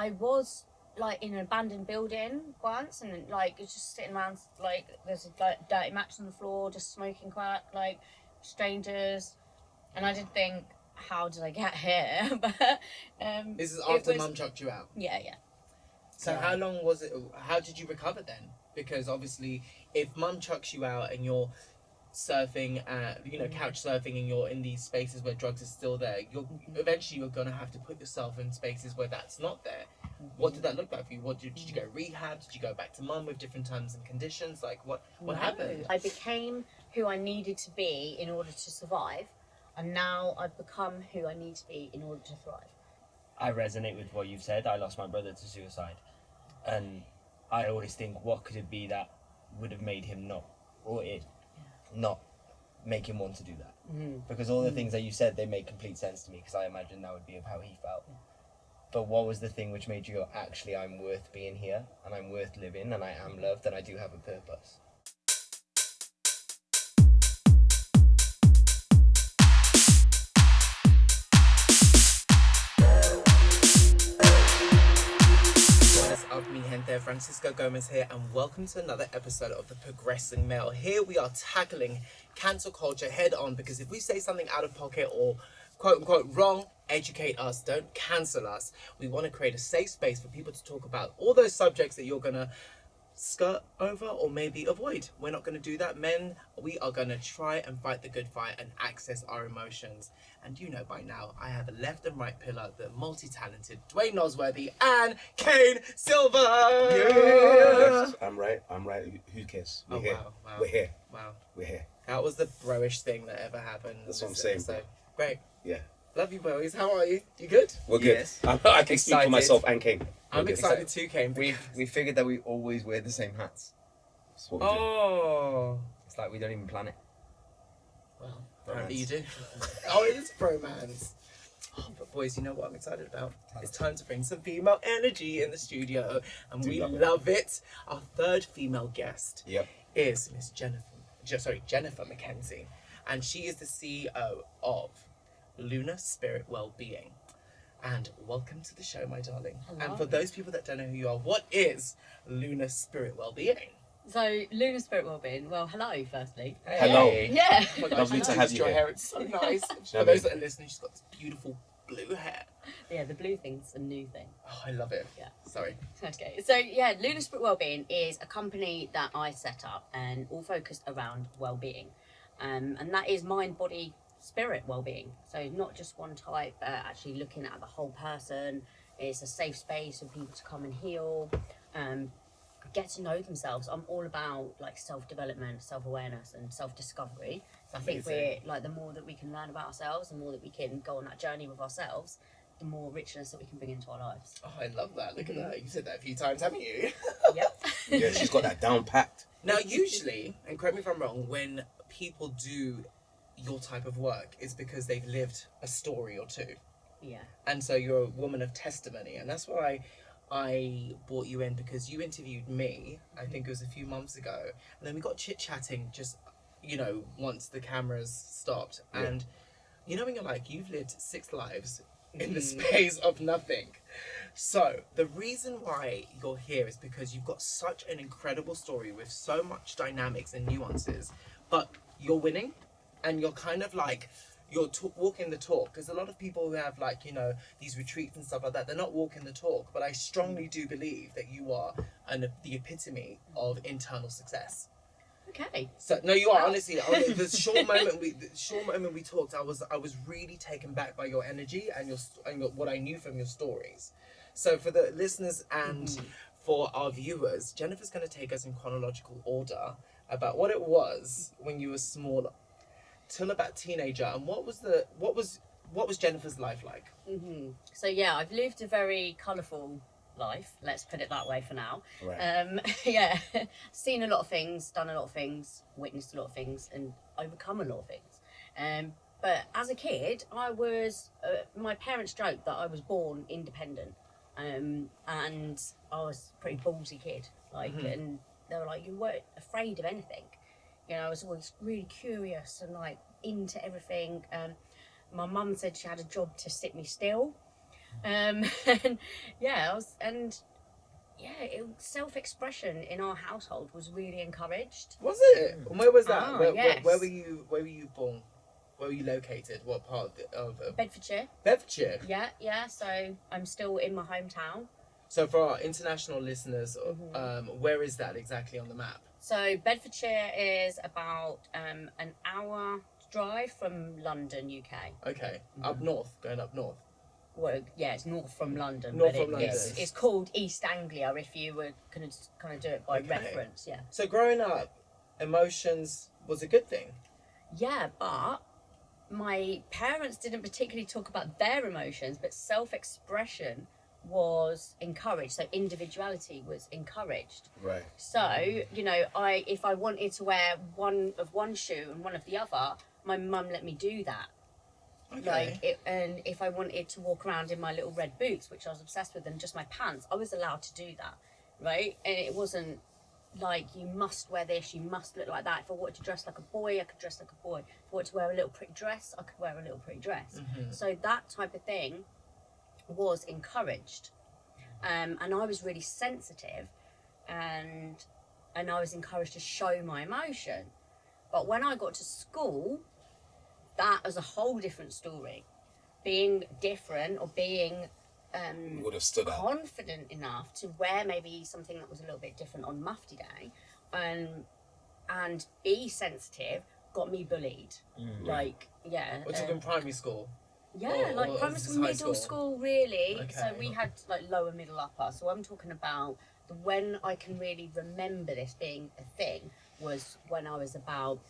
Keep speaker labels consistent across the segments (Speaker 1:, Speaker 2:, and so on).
Speaker 1: I was like in an abandoned building once, and like it's just sitting around, like there's like dirty matches on the floor, just smoking crack, like strangers, and I did think, how did I get here? But
Speaker 2: this is after Mum chucked you out.
Speaker 1: Yeah.
Speaker 2: So how long was it? How did you recover then? Because obviously, if Mum chucks you out and you're surfing, couch surfing, and you're in these spaces where drugs are still there, eventually you're gonna have to put yourself in spaces where that's not there. What did that look like for you? Did you go rehab? Did you go back to Mum with different terms and conditions? Like what happened?
Speaker 1: I became who I needed to be in order to survive, and now I've become who I need to be in order to thrive.
Speaker 3: I resonate with what you've said. I lost my brother to suicide, and I always think, what could it be that would have made him not make him want to do that? Because all the things that you said, they make complete sense to me, because I imagine that would be of how he felt. But what was the thing which made you go, actually, I'm worth being here, and I'm worth living, and I am loved, and I do have a purpose?
Speaker 2: Mi gente, Francisco Gomez here, and welcome to another episode of The Progressing Male. Here we are tackling cancel culture head on, because if we say something out of pocket or quote unquote wrong, educate us, don't cancel us. We want to create a safe space for people to talk about all those subjects that you're gonna skirt over or maybe avoid. We're not going to do that. Men, we are going to try and fight the good fight and access our emotions. And you know by now, I have a left and right pillar, the multi-talented 𝗣𝗿𝗀𝗏𝗏, and 𝗡𝗏𝗏𝗏𝗏.
Speaker 4: Yes, I'm right. Who cares? We're here.
Speaker 2: Wow.
Speaker 4: We're here.
Speaker 2: Wow.
Speaker 4: We're here.
Speaker 2: That was the bro-ish thing that ever happened.
Speaker 4: That's what I'm saying.
Speaker 2: So great.
Speaker 4: Yeah.
Speaker 2: Love you, boys. How are you? You good?
Speaker 4: We're good.
Speaker 5: Yes.
Speaker 4: I can speak for myself and Kane.
Speaker 2: I'm excited too, Kane.
Speaker 5: We figured that we always wear the same hats.
Speaker 4: That's what we do.
Speaker 2: Oh.
Speaker 5: It's like we don't even plan it.
Speaker 2: Well, apparently you do. Oh, it is bromance. Oh, but boys, you know what I'm excited about? It's time to bring some female energy in the studio, and we love it. Our third female guest is Miss Jennifer McKenzie, and she is the CEO of 𝗠𝗹𝗲𝗀𝗏𝗏𝗏𝗏. And welcome to the show, my darling.
Speaker 1: Hello.
Speaker 2: And for those people that don't know who you are, what is 𝗠𝗹𝗲𝗏𝗏𝗏𝗏𝗏𝗏𝗏𝗏𝗏𝗏𝗏𝗏?
Speaker 1: So, Lunar Spirit Wellbeing. Well, hello, firstly.
Speaker 4: Hello.
Speaker 1: Yeah.
Speaker 2: Oh my God,
Speaker 4: Lovely
Speaker 2: she's
Speaker 4: to have
Speaker 2: just
Speaker 4: you
Speaker 2: your
Speaker 4: here.
Speaker 2: hair. It's so nice. For those that are listening, she's got this beautiful blue hair.
Speaker 1: Yeah, the blue thing's a new thing.
Speaker 2: Oh, I love it.
Speaker 1: Yeah.
Speaker 2: Sorry.
Speaker 1: Okay, so yeah, Lunar Spirit Wellbeing is a company that I set up and all focused around well-being, and that is mind, body, spirit well-being. So not just one type, actually looking at the whole person. It's a safe space for people to come and heal, get to know themselves. I'm all about like self-development, self-awareness, and self-discovery. So I think we're like, the more that we can learn about ourselves, the more that we can go on that journey with ourselves, the more richness that we can bring into our lives.
Speaker 2: Oh, I love that. Look at that. You said that a few times, haven't you?
Speaker 1: Yep.
Speaker 4: Yeah, she's got that down packed.
Speaker 2: Now, usually, and correct me if I'm wrong, when people do your type of work, it's because they've lived a story or two.
Speaker 1: Yeah.
Speaker 2: And so you're a woman of testimony. And that's why I brought you in, because you interviewed me, I think it was a few months ago. And then we got chit-chatting just, once the cameras stopped.
Speaker 4: Yeah.
Speaker 2: And you know when you're like, you've lived 6 lives in the space of nothing. So the reason why you're here is because you've got such an incredible story with so much dynamics and nuances, but you're winning, and you're kind of like, you're walking the talk. Because a lot of people who have like, these retreats and stuff like that, they're not walking the talk. But I strongly do believe that you are the epitome of internal success.
Speaker 1: Okay.
Speaker 2: So no, you are, honestly. The short moment we talked, I was really taken back by your energy and your what I knew from your stories. So for the listeners and for our viewers, Jennifer's going to take us in chronological order about what it was when you were smaller, till about teenager, and what was Jennifer's life like?
Speaker 1: So yeah, I've lived a very colourful life, let's put it that way for now.
Speaker 4: Right.
Speaker 1: Yeah, seen a lot of things, done a lot of things, witnessed a lot of things, and overcome a lot of things. But as a kid, I was my parents joked that I was born independent, and I was a pretty ballsy kid, and they were like, you weren't afraid of anything. I was always really curious and like into everything. My mum said she had a job to sit me still. And self-expression in our household was really encouraged.
Speaker 2: Was it? And where was that?
Speaker 1: Ah,
Speaker 2: where
Speaker 1: yes.
Speaker 2: were you? Where were you born? Where were you located? What part of
Speaker 1: Bedfordshire.
Speaker 2: Bedfordshire?
Speaker 1: Yeah. So I'm still in my hometown.
Speaker 2: So for our international listeners, where is that exactly on the map?
Speaker 1: So Bedfordshire is about an hour drive from London, UK.
Speaker 2: Okay, up north, going up north.
Speaker 1: Well, yeah, it's north from London.
Speaker 2: North
Speaker 1: but
Speaker 2: from London.
Speaker 1: It's called East Anglia if you were going to kind of do it by
Speaker 2: Okay.
Speaker 1: reference, yeah.
Speaker 2: So growing up, emotions was a good thing.
Speaker 1: Yeah, but my parents didn't particularly talk about their emotions, but self-expression was encouraged. So individuality was encouraged.
Speaker 4: Right.
Speaker 1: So, you know, if I wanted to wear one shoe and one of the other, my mum let me do that.
Speaker 2: Okay.
Speaker 1: And if I wanted to walk around in my little red boots, which I was obsessed with, and just my pants, I was allowed to do that, right? And it wasn't like you must wear this, you must look like that. If I wanted to dress like a boy, I could dress like a boy. If I wanted to wear a little pretty dress, I could wear a little pretty dress. So that type of thing was encouraged, and I was really sensitive, and I was encouraged to show my emotion. But when I got to school, that was a whole different story. Being different or being
Speaker 4: Would have stood out.
Speaker 1: confident enough to wear maybe something that was a little bit different on Mufti Day, and be sensitive got me bullied. Like, yeah.
Speaker 2: We're talking primary school.
Speaker 1: Yeah,
Speaker 2: Or
Speaker 1: like primary
Speaker 2: is this
Speaker 1: school,
Speaker 2: high
Speaker 1: middle
Speaker 2: school?
Speaker 1: school, really. So
Speaker 2: Okay.
Speaker 1: we had like lower, middle, upper. So I'm talking about when I can really remember this being a thing was when I was about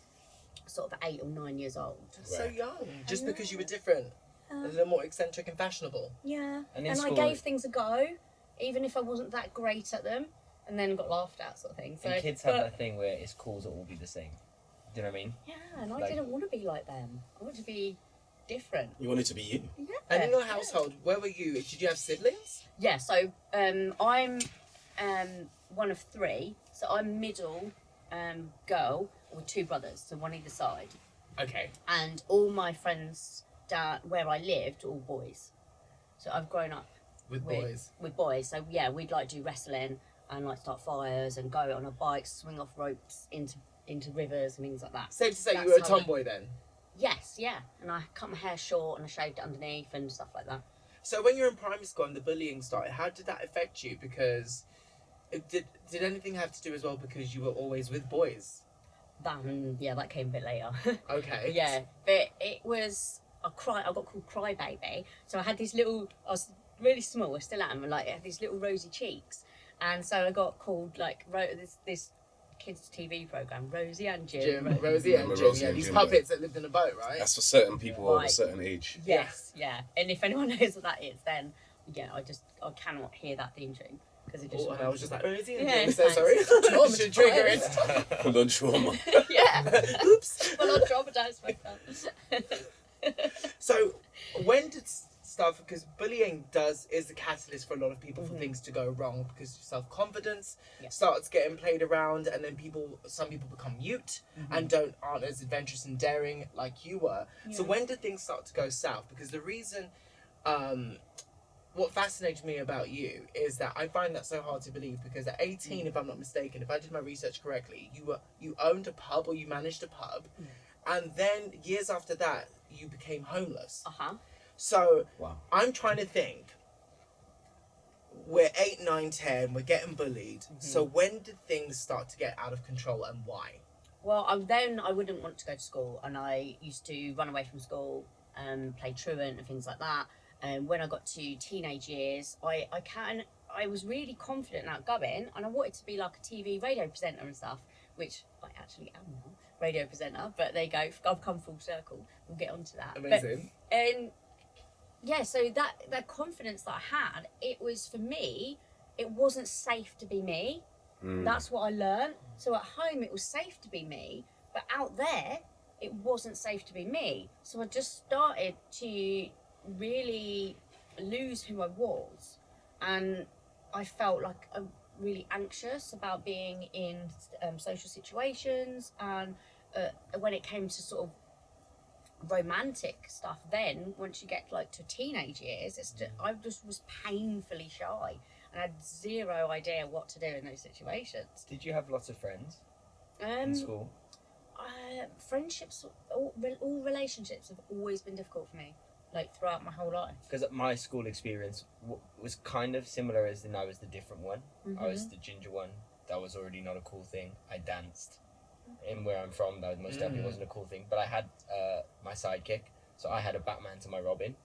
Speaker 1: sort of 8 or 9 years old.
Speaker 2: So
Speaker 4: Right.
Speaker 2: young, just because you were different, a little more eccentric and fashionable.
Speaker 1: Yeah,
Speaker 3: And in
Speaker 1: and I
Speaker 3: school-
Speaker 1: gave things a go, even if I wasn't that great at them, and then got laughed at, sort of thing. So
Speaker 3: And kids have
Speaker 1: but-
Speaker 3: that thing where it's cool to all be the same. Do you know what I mean?
Speaker 1: Yeah, and I
Speaker 3: Like-
Speaker 1: didn't want to be like them. I wanted to be different.
Speaker 4: You wanted to be you.
Speaker 1: Yeah.
Speaker 2: And in your household, where were you? Did you have siblings?
Speaker 1: Yeah, so I'm one of 3. So I'm middle girl with 2 brothers, so one either side.
Speaker 2: Okay.
Speaker 1: And all my friends down where I lived, all boys. So I've grown up
Speaker 2: With boys.
Speaker 1: With boys. So yeah, we'd like do wrestling and like start fires and go on a bike, swing off ropes into rivers and things like that.
Speaker 2: Safe to say
Speaker 1: That's
Speaker 2: you were a
Speaker 1: how I-
Speaker 2: tomboy then.
Speaker 1: Yes, yeah. And I cut my hair short and I shaved it underneath and stuff like that.
Speaker 2: So when you were in primary school and the bullying started, how did that affect you? Because did anything have to do as well because you were always with boys?
Speaker 1: That came a bit later.
Speaker 2: Okay.
Speaker 1: Yeah, but it was I got called Crybaby. So I had these little. I was really small. I still am. Like I had these little rosy cheeks, and so I got called like this kids TV program, Rosie and Jim.
Speaker 2: Rosie and
Speaker 4: Remember
Speaker 2: Jim.
Speaker 4: Rosie
Speaker 2: Yeah,
Speaker 4: and
Speaker 2: these
Speaker 4: Jim,
Speaker 2: puppets that lived in a boat, right?
Speaker 4: That's for certain people of a
Speaker 1: Right.
Speaker 4: certain age.
Speaker 1: Yes, yeah. And if anyone knows what that is, then yeah, I cannot hear that theme tune because it just.
Speaker 2: Oh, and I was just like, Rosie and
Speaker 1: Yeah,
Speaker 2: Jim. So sorry.
Speaker 1: thanks.
Speaker 2: Should trigger it.
Speaker 4: Full on trauma.
Speaker 1: yeah.
Speaker 2: Oops.
Speaker 1: Well, I traumatized myself.
Speaker 2: So when did stuff, because bullying is the catalyst for a lot of people for things to go wrong, because self-confidence
Speaker 1: Yeah.
Speaker 2: starts getting played around, and then some people become mute and aren't as adventurous and daring like you were. So
Speaker 1: Yeah.
Speaker 2: when did things start to go south? Because the reason what fascinates me about you is that I find that so hard to believe, because at 18, if I'm not mistaken, if I did my research correctly, you owned a pub, or you managed a pub, and then years after that you became homeless. So
Speaker 4: Wow.
Speaker 2: I'm trying to think, we're 8, 9, 10, we're getting bullied. So when did things start to get out of control, and why?
Speaker 1: Well, then I wouldn't want to go to school, and I used to run away from school and play truant and things like that. And when I got to teenage years, I was really confident and outgoing, and I wanted to be like a TV radio presenter and stuff, which I actually am now, radio presenter. But there you go, I've come full circle. We'll get onto that.
Speaker 2: Amazing.
Speaker 1: And yeah, so that confidence that I had, it was for me, it wasn't safe to be me. That's what I learned. So at home it was safe to be me, but out there it wasn't safe to be me. So I just started to really lose who I was, and I felt like I'm really anxious about being in social situations, and when it came to sort of romantic stuff then, once you get like to teenage years, I just was painfully shy and had zero idea what to do in those situations.
Speaker 3: Did you have lots of friends in
Speaker 1: Um,
Speaker 3: school?
Speaker 1: Friendships, all relationships have always been difficult for me, like throughout my whole life.
Speaker 3: Because my school experience was kind of similar, as in I was the different one. I was the ginger one. That was already not a cool thing. I danced. In where I'm from, that most definitely wasn't a cool thing. But I had my sidekick, so I had a Batman to my Robin.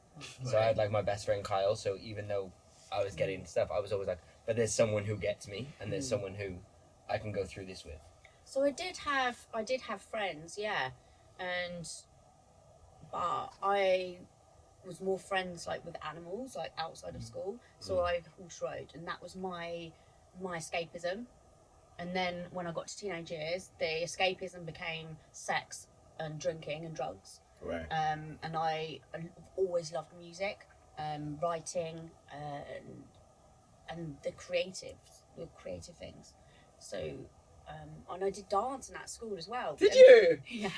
Speaker 3: So I had like my best friend Kyle. So even though I was getting stuff, I was always like, but there's someone who gets me, and there's someone who I can go through this with.
Speaker 1: So I did have friends, yeah, but I was more friends like with animals, like outside of school. So I horse rode, and that was my escapism. And then when I got to teenage years, the escapism became sex and drinking and drugs.
Speaker 4: Right.
Speaker 1: And I've always loved music, writing, and the creative things. So, and I did dancing at school as well.
Speaker 2: Did you?
Speaker 1: Yeah.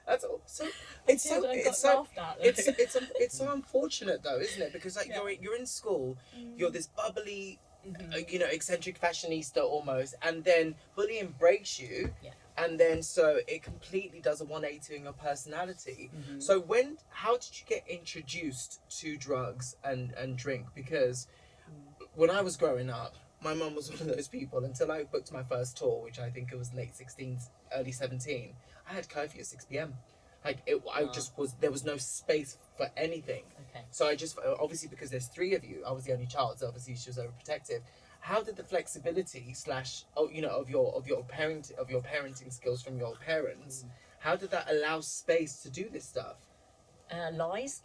Speaker 2: That's all. So
Speaker 1: It's so
Speaker 2: it's so unfortunate though, isn't it? Because like you're in school, you're this bubbly, eccentric fashionista almost, and then bullying breaks you, and then so it completely does a 180 in your personality. So how did you get introduced to drugs and drink? Because when I was growing up, my mum was one of those people. Until I booked my first tour, which I think it was late 16, early 17, I had curfew at 6 p.m. There was no space for anything.
Speaker 1: Okay.
Speaker 2: So I just, obviously because there's 3 of you, I was the only child, so obviously she was overprotective. How did the flexibility of your parenting skills from your parents, how did that allow space to do this stuff?
Speaker 1: Lies.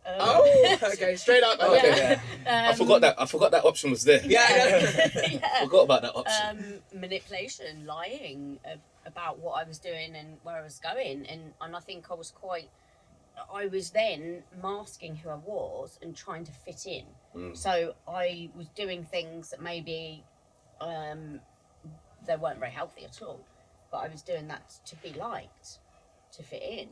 Speaker 2: Okay, straight up. Okay.
Speaker 4: I forgot that option was there.
Speaker 2: Yeah.
Speaker 4: Forgot about that option.
Speaker 1: Manipulation, lying about what I was doing and where I was going, and I think I was then masking who I was and trying to fit in. So I was doing things that maybe they weren't very healthy at all, but I was doing that to be liked, to fit in.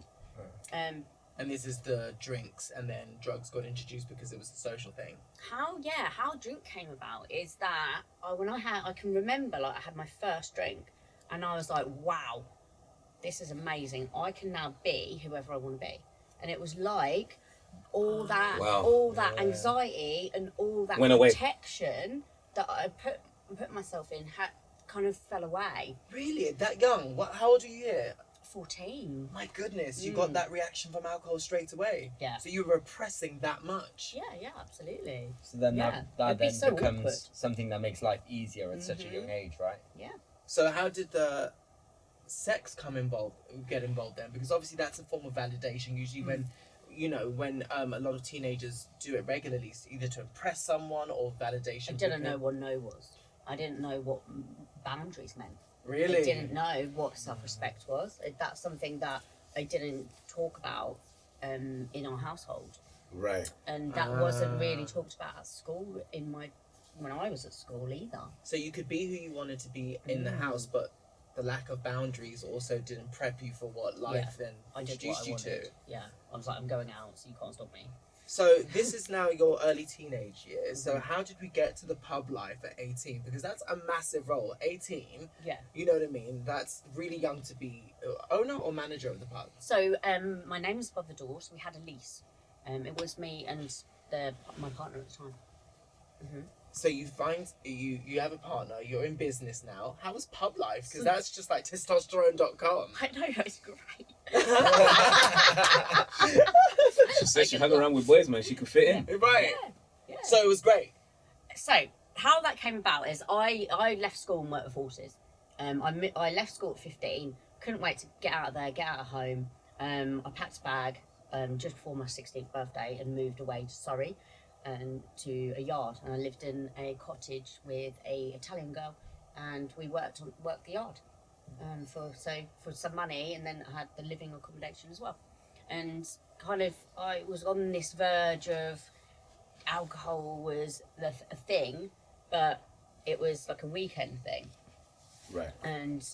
Speaker 2: And this is the drinks, and then drugs got introduced because it was a social thing.
Speaker 1: How drink came about is that I can remember, like, I had my first drink and I was like, wow, this is amazing. I can now be whoever I want to be. And it was like all that anxiety and all that protection that I put myself in kind of fell away.
Speaker 2: Really? That young? How old are you here?
Speaker 1: 14.
Speaker 2: My goodness, you got that reaction from alcohol straight away.
Speaker 1: Yeah.
Speaker 2: So you were repressing that much.
Speaker 1: Yeah, absolutely.
Speaker 3: So then
Speaker 1: Yeah.
Speaker 3: that
Speaker 1: It'd be
Speaker 3: then
Speaker 1: so
Speaker 3: becomes
Speaker 1: awkward.
Speaker 3: something that makes life easier at such a young age, right?
Speaker 1: Yeah.
Speaker 2: So how did the sex get involved then? Because obviously that's a form of validation. Usually when a lot of teenagers do it regularly, it's either to impress someone or validation.
Speaker 1: I didn't know what no was. I didn't know what boundaries meant.
Speaker 2: Really?
Speaker 1: I didn't know what self-respect was. That's something that I didn't talk about in our household.
Speaker 4: Right.
Speaker 1: And that wasn't really talked about at school when I was at school either.
Speaker 2: So you could be who you wanted to be in the house, but the lack of boundaries also didn't prep you for what life then introduced you to.
Speaker 1: Yeah. I was like, I'm going out, so you can't stop me.
Speaker 2: So this is now your early teenage years. So how did we get to the pub life at 18? Because that's a massive role. 18,
Speaker 1: Yeah.
Speaker 2: you know what I mean? That's really young to be owner or manager of the pub.
Speaker 1: So my name was above the door, so we had a lease. It was me and my partner at the time.
Speaker 2: So you you have a partner, you're in business now. How was pub life? Because that's just like testosterone.com.
Speaker 1: I know, it's great.
Speaker 4: She said she hung around with boys, man. She could fit in.
Speaker 2: Right.
Speaker 1: Yeah.
Speaker 2: So it was great.
Speaker 1: So how that came about is I left school and worked with horses. I left school at 15. Couldn't wait to get out of there, get out of home. I packed a bag just before my 16th birthday and moved away to Surrey to a yard. And I lived in a cottage with a Italian girl, and we worked the yard for some money, and then I had the living accommodation as well. And kind of I was on this verge of alcohol was a thing, but it was like a weekend thing.
Speaker 4: Right.
Speaker 1: And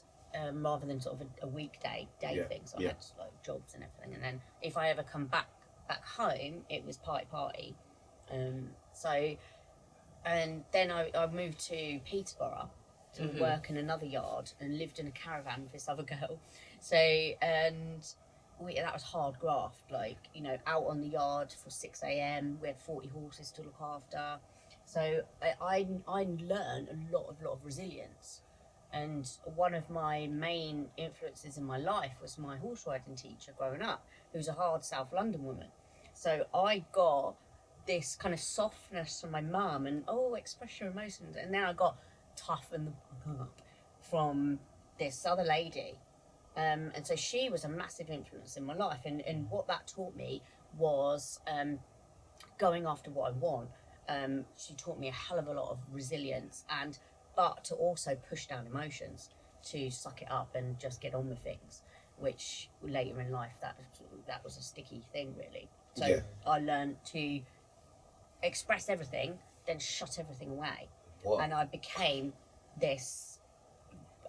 Speaker 1: rather than sort of a weekday thing. So I had like jobs and everything, and then if I ever come back home, it was party. So, and then I moved to 𝗣𝗿𝗶𝗴𝗏 to work in another yard and lived in a caravan with this other girl. So, and that was hard graft, like, you know, out on the yard for 6 a.m. We had 40 horses to look after. So I learned a lot of resilience. And one of my main influences in my life was my horse riding teacher growing up, who's a hard South London woman. So I got this kind of softness from my mum and, express your emotions. And then I got toughen the fuck up from this other lady. And so she was a massive influence in my life. And what that taught me was going after what I want. She taught me a hell of a lot of resilience, but to also push down emotions, to suck it up and just get on with things, which later in life that was a sticky thing, really. So I learned to express everything, then shut everything away. What? And I became this.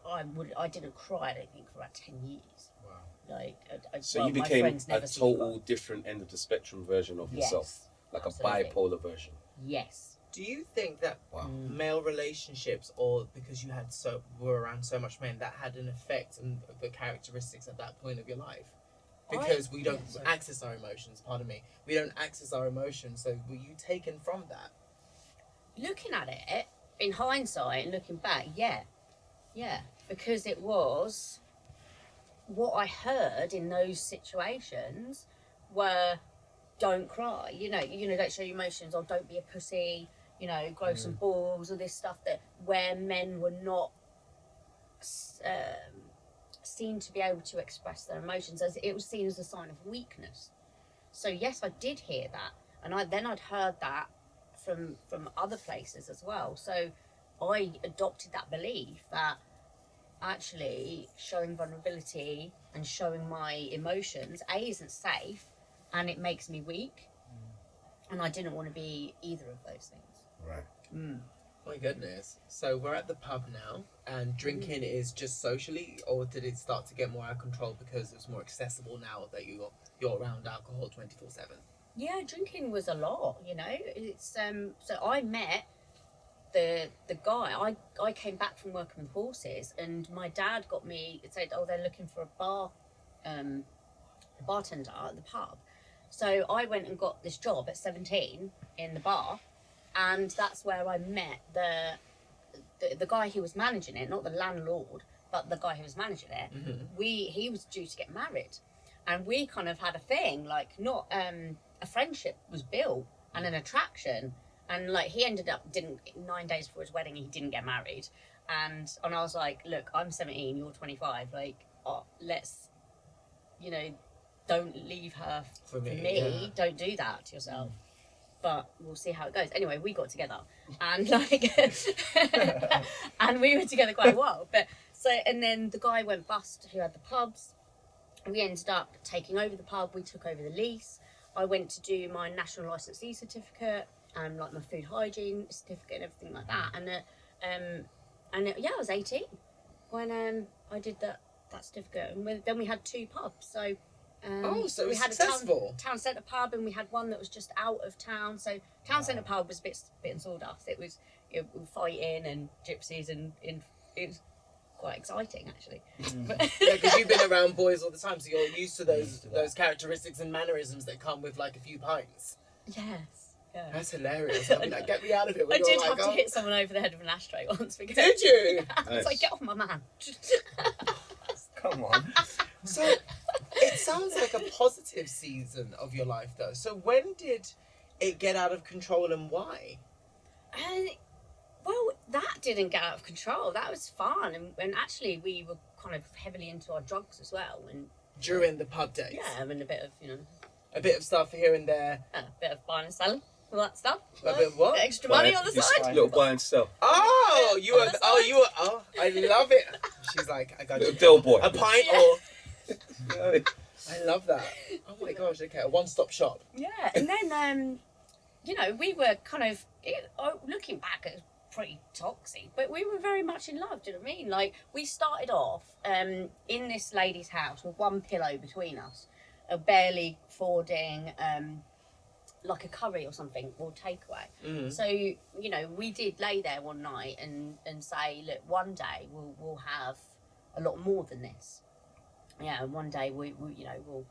Speaker 1: I didn't cry, I don't think, for about 10 years. Wow. Like,
Speaker 4: so you became a total different end of the spectrum version of yourself, like absolutely. A bipolar version.
Speaker 1: Yes.
Speaker 2: Do you think that male relationships, or because you were around so much men, that had an effect on the characteristics at that point of your life? Because we don't access our emotions. Pardon me. We don't access our emotions. So were you taken from that?
Speaker 1: Looking at it in hindsight and looking back, yeah, because it was what I heard in those situations were, don't cry, you know, don't show your emotions, or don't be a pussy, you know, grow some balls, or this stuff where men were not seen to be able to express their emotions, as it was seen as a sign of weakness. So yes, I did hear that, and I'd heard that from other places as well. So I adopted that belief that actually showing vulnerability and showing my emotions isn't safe, and it makes me weak, and I didn't want to be either of those things.
Speaker 4: Right.
Speaker 2: My goodness. So we're at the pub now, and drinking is just socially, or did it start to get more out of control because it's more accessible now that you're around alcohol 24/7? Yeah,
Speaker 1: drinking was a lot, you know. It's so I met the guy. I came back from working with horses, and my dad got me, said, they're looking for a bartender at the pub. So I went and got this job at 17 in the bar, and that's where I met the guy who was managing it, not the landlord, but the guy who was managing it. Mm-hmm. He was due to get married, and we kind of had a thing, like, not a friendship was built and an attraction, and like he ended up 9 days before his wedding, he didn't get married, and I was like, look, I'm 17, you're 25, like, let's, you know, don't leave her for me. Yeah. Don't do that to yourself. But we'll see how it goes. Anyway, we got together, and like, and we were together quite a while. But so, and then the guy went bust who had the pubs. We ended up taking over the pub. We took over the lease. I went to do my national licensee certificate and like my food hygiene certificate and everything like that. And I was 18 when I did that certificate. And then we had 2 pubs. So.
Speaker 2: So
Speaker 1: we had
Speaker 2: successful.
Speaker 1: a town centre pub, and we had one that was just out of town. So town centre pub was a bit and sawdust. It was fighting and gypsies, and it was quite exciting, actually.
Speaker 2: Yeah, because you've been around boys all the time, so you're used to those characteristics and mannerisms that come with like a few pints.
Speaker 1: Yes. Yeah.
Speaker 2: That's hilarious. I'll be like, get me out of it.
Speaker 1: I did have to hit someone over the head with an ashtray once. Because,
Speaker 2: did you?
Speaker 1: I was like, get off my man.
Speaker 3: Come on.
Speaker 2: So it sounds like a positive season of your life, though. So when did it get out of control, and why?
Speaker 1: Well, that didn't get out of control. That was fun, and actually we were kind of heavily into our drugs as well. And
Speaker 2: during the pub days?
Speaker 1: Yeah, and a bit of,
Speaker 2: a bit of stuff here and there.
Speaker 1: A bit of buying and selling, all that stuff.
Speaker 2: A bit of what?
Speaker 1: Extra money on the side.
Speaker 4: Little buy and sell.
Speaker 2: Oh, I love it. She's like, I got
Speaker 4: little deal boy.
Speaker 2: A pint or. I love that. Oh my gosh, okay, a one-stop shop.
Speaker 1: Yeah, and then, we were kind of, looking back, it was pretty toxic, but we were very much in love. Do you know what I mean? Like, we started off in this lady's house with one pillow between us, barely affording like a curry or something or takeaway. So, you know, we did lay there one night and say, look, one day we'll have a lot more than this. Yeah, and one day we you know,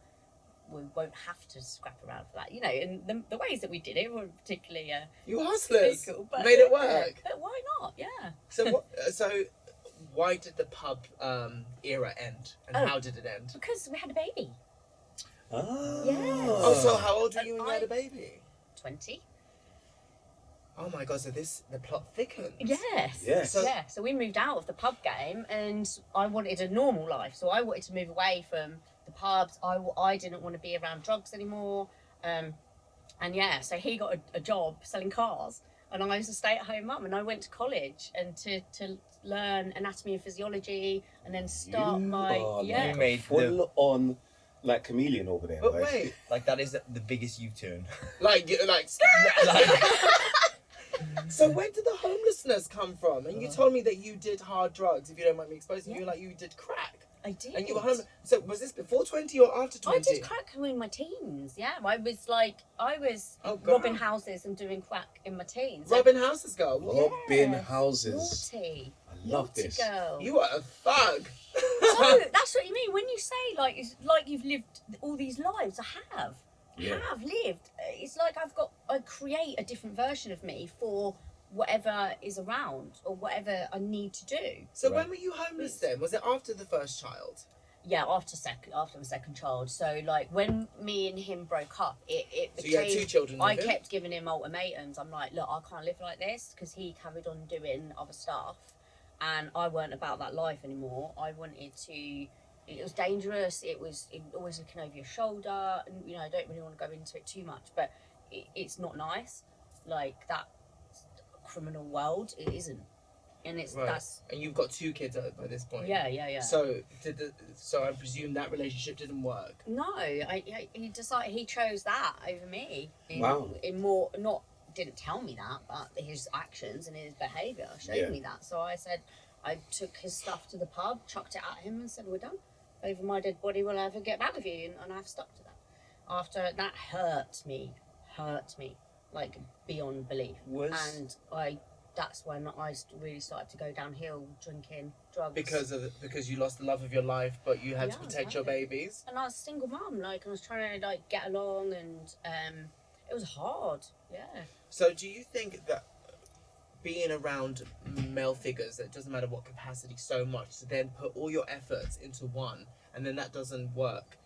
Speaker 1: we won't have to scrap around for that, you know. And the ways that we did it weren't particularly
Speaker 2: You hustlers
Speaker 1: cool,
Speaker 2: made it work.
Speaker 1: But why not? Yeah.
Speaker 2: So why did the pub era end, and how did it end?
Speaker 1: Because we had a baby.
Speaker 4: Oh.
Speaker 1: Yes.
Speaker 2: Oh, so how old were
Speaker 1: And
Speaker 2: you when you had a baby?
Speaker 1: 20.
Speaker 2: Oh my god! So the plot thickens.
Speaker 1: Yes.
Speaker 4: Yes.
Speaker 1: So we moved out of the pub game, and I wanted a normal life. So I wanted to move away from the pubs. I didn't want to be around drugs anymore. And yeah, so he got a job selling cars, and I was a stay-at-home mum, and I went to college and to learn anatomy and physiology, and then start
Speaker 4: You
Speaker 3: made
Speaker 4: full on like chameleon over there.
Speaker 2: But
Speaker 4: like.
Speaker 2: wait,
Speaker 3: like that is the biggest U-turn.
Speaker 2: like. So where did the homelessness come from? And you told me that you did hard drugs, if you don't mind me exposing.
Speaker 1: Yeah.
Speaker 2: You were like, you did crack.
Speaker 1: I did.
Speaker 2: And you were homeless. So was this before 20 or after 20?
Speaker 1: I did crack in my teens. Yeah, I was
Speaker 2: Oh, God.
Speaker 1: robbing houses and doing crack in my teens.
Speaker 2: Robbing houses, girl.
Speaker 4: Robbing
Speaker 1: Yes,
Speaker 4: houses.
Speaker 1: Naughty.
Speaker 4: I love
Speaker 1: Naughty
Speaker 4: this.
Speaker 1: Girl.
Speaker 2: You are a thug.
Speaker 1: So that's what you mean when you say like it's like you've lived all these lives. I have.
Speaker 4: Yeah.
Speaker 1: I have lived. It's like I create a different version of me for whatever is around or whatever I need to do.
Speaker 2: So
Speaker 4: Right.
Speaker 2: when were you homeless then? Was it after the first child?
Speaker 1: Yeah, after the second child. So like when me and him broke up, it
Speaker 2: So
Speaker 1: became.
Speaker 2: you had 2 children
Speaker 1: I
Speaker 2: with him?
Speaker 1: kept giving him ultimatums. I'm like, look, I can't live like this, because he carried on doing other stuff, and I weren't about that life anymore. I wanted to. It was dangerous. It was always looking over your shoulder, and you know, I don't really want to go into it too much, but it's not nice. Like that criminal world, it isn't, and it's
Speaker 2: Right.
Speaker 1: that's
Speaker 2: And you've got 2 kids by this point.
Speaker 1: yeah.
Speaker 2: So I presume that relationship didn't work.
Speaker 1: No, he chose that over me.
Speaker 4: Wow.
Speaker 1: Didn't tell me that, but his actions and his behaviour showed
Speaker 4: Yeah.
Speaker 1: me that. So I took his stuff to the pub, chucked it at him, and said, "We're done. Over my dead body, we'll ever get back with you," and I've stuck to that. After that hurt me, like beyond belief. And that's when I really started to go downhill, drinking, drugs.
Speaker 2: Because you lost the love of your life, but you had to
Speaker 1: Yeah,
Speaker 2: protect your
Speaker 1: exactly.
Speaker 2: babies.
Speaker 1: And I was a single mum, like I was trying to like get along, and it was hard. Yeah.
Speaker 2: So do you think that being around male figures, it doesn't matter what capacity, so much to then put all your efforts into one, and then that doesn't work,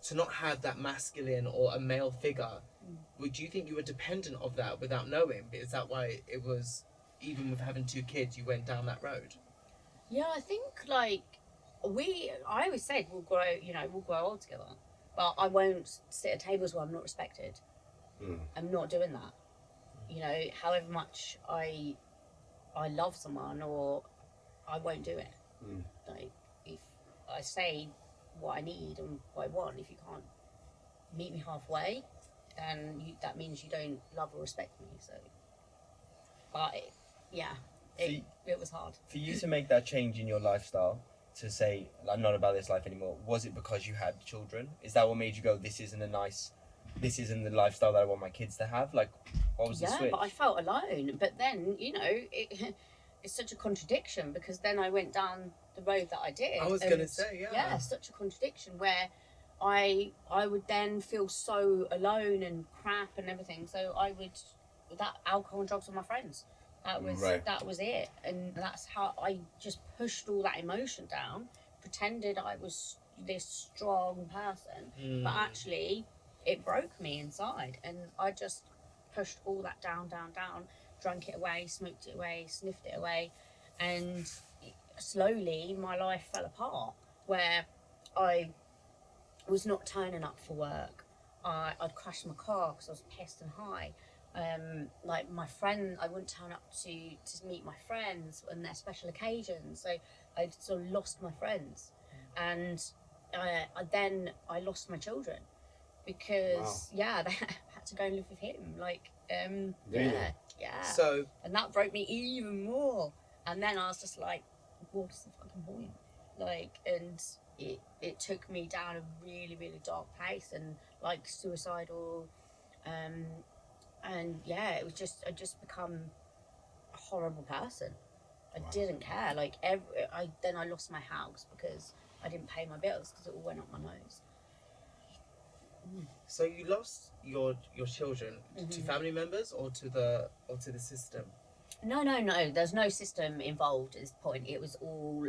Speaker 2: to not have that masculine or a male figure, do you think you were dependent of that without knowing? Is that why it was, even with having 2 kids, you went down that road?
Speaker 1: Yeah, I think like I always said we'll grow old together, but I won't sit at tables where I'm not respected. I'm not doing that. You know, however much I love someone, or I won't do it. Like if I say what I need and what I want, if you can't meet me halfway, then that means you don't love or respect me. So, but it was hard.
Speaker 3: For you to make that change in your lifestyle, to say, I'm not about this life anymore, was it because you had children? Is that what made you go, this isn't the lifestyle that I want my kids to have? Like, what was the switch?
Speaker 1: Yeah, but I felt alone. But then, you know, it's such a contradiction, because then I went down the road that I did.
Speaker 2: I was going to say, yeah.
Speaker 1: Yeah, such a contradiction where I would then feel so alone and crap and everything. So that alcohol and drugs were my friends. That was it. And that's how I just pushed all that emotion down, pretended I was this strong person, but actually it broke me inside, and I just pushed all that down, drank it away, smoked it away, sniffed it away, and slowly my life fell apart, where I was not turning up for work. I'd crash my car because I was pissed and high. Like my friend, I wouldn't turn up to meet my friends on their special occasions, so I sort of lost my friends, and then I lost my children, because they had to go and live with him. Like
Speaker 4: Really?
Speaker 1: yeah.
Speaker 2: So,
Speaker 1: and that broke me even more. And then I was just like, what's the fucking point? Like, and it took me down a really, really dark place and like suicidal, and yeah, it was just, I just become a horrible person. I didn't care. Like then I lost my house because I didn't pay my bills because it all went up my nose.
Speaker 2: So you lost your children to family members or to the system?
Speaker 1: No. There's no system involved at this point. It was all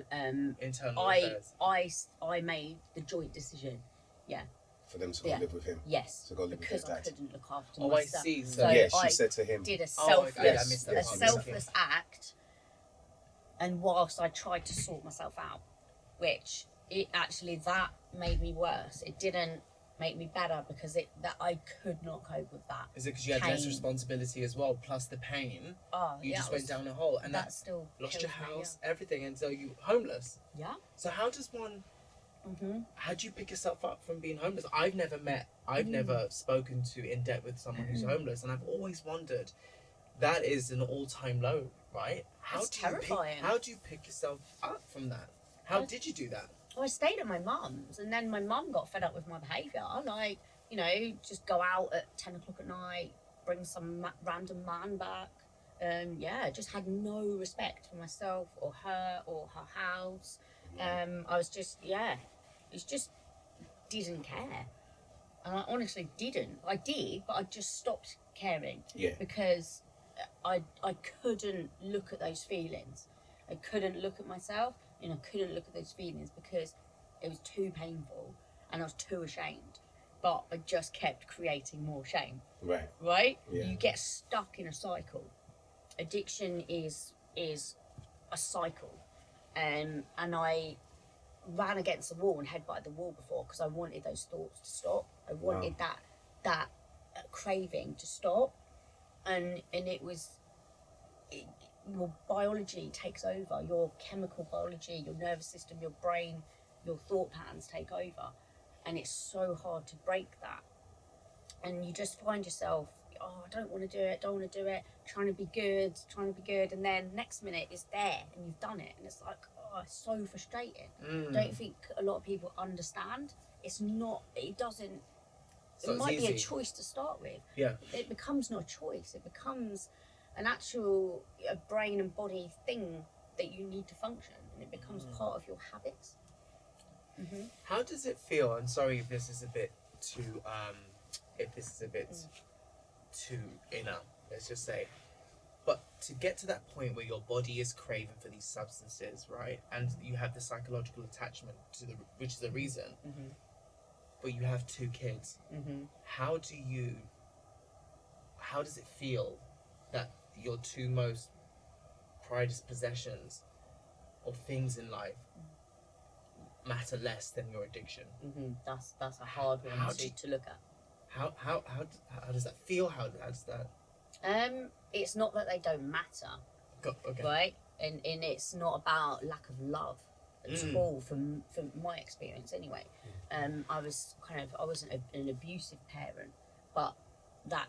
Speaker 2: Internal affairs.
Speaker 1: I made the joint decision. Yeah.
Speaker 4: For them to go live with him.
Speaker 1: Yes.
Speaker 4: To go live with his
Speaker 1: because I
Speaker 4: dad.
Speaker 1: couldn't look after
Speaker 2: Oh,
Speaker 1: myself.
Speaker 2: I see.
Speaker 1: So
Speaker 4: yeah, she
Speaker 1: I
Speaker 4: said to him.
Speaker 1: did a
Speaker 2: I
Speaker 1: selfless
Speaker 2: missed that part.
Speaker 1: selfless act, and whilst I tried to sort myself out, which it actually that made me worse. It didn't make me better because that I could not cope with that.
Speaker 2: Is it because you had less
Speaker 1: pain.
Speaker 2: responsibility as well, plus the pain?
Speaker 1: Oh,
Speaker 2: You
Speaker 1: yeah,
Speaker 2: just
Speaker 1: it
Speaker 2: went
Speaker 1: was-
Speaker 2: down a hole, and
Speaker 1: that still
Speaker 2: lost your
Speaker 1: kills me,
Speaker 2: house, everything, and so you homeless.
Speaker 1: Yeah.
Speaker 2: So how does one?
Speaker 1: Mm-hmm.
Speaker 2: How do you pick yourself up from being homeless? I've never spoken to in depth with someone who's homeless, and I've always wondered. That is an all-time low, right?
Speaker 1: That's terrifying.
Speaker 2: How do you pick yourself up from that? How did you do that?
Speaker 1: Well, I stayed at my mum's, and then my mum got fed up with my behaviour. Like, just go out at 10 o'clock at night, bring some random man back. Just had no respect for myself or her house. I was just, didn't care. And I honestly didn't. I did, but I just stopped caring.
Speaker 4: Yeah.
Speaker 1: Because I couldn't look at those feelings. I couldn't look at myself, and I couldn't look at those feelings because it was too painful and I was too ashamed. But I just kept creating more shame.
Speaker 4: Right.
Speaker 1: Right?
Speaker 4: Yeah.
Speaker 1: You get stuck in a cycle. Addiction is a cycle. And I ran against the wall and headbutted the wall before because I wanted those thoughts to stop. I wanted that craving to stop. And your biology takes over, your chemical biology, your nervous system, your brain, your thought patterns take over. And it's so hard to break that. And you just find yourself, I don't want to do it, trying to be good. And then next minute it's there and you've done it. And it's like, it's so frustrating. I don't think a lot of people understand. It might be a choice to start with.
Speaker 2: Yeah.
Speaker 1: It becomes not a choice. It becomes an actual brain and body thing that you need to function. And it becomes part of your habits. Mm-hmm.
Speaker 2: How does it feel? I'm sorry if this is a bit too too inner, let's just say. But to get to that point where your body is craving for these substances, right? And you have the psychological attachment which is the reason.
Speaker 1: Mm-hmm.
Speaker 2: But you have 2 kids.
Speaker 1: Mm-hmm.
Speaker 2: How does it feel that your 2 most prized possessions or things in life matter less than your addiction?
Speaker 1: Mm-hmm. That's a hard one to look at.
Speaker 2: How does that feel? How does that?
Speaker 1: It's not that they don't matter,
Speaker 2: Okay.
Speaker 1: right? And it's not about lack of love at all, from my experience anyway. I wasn't an abusive parent, but that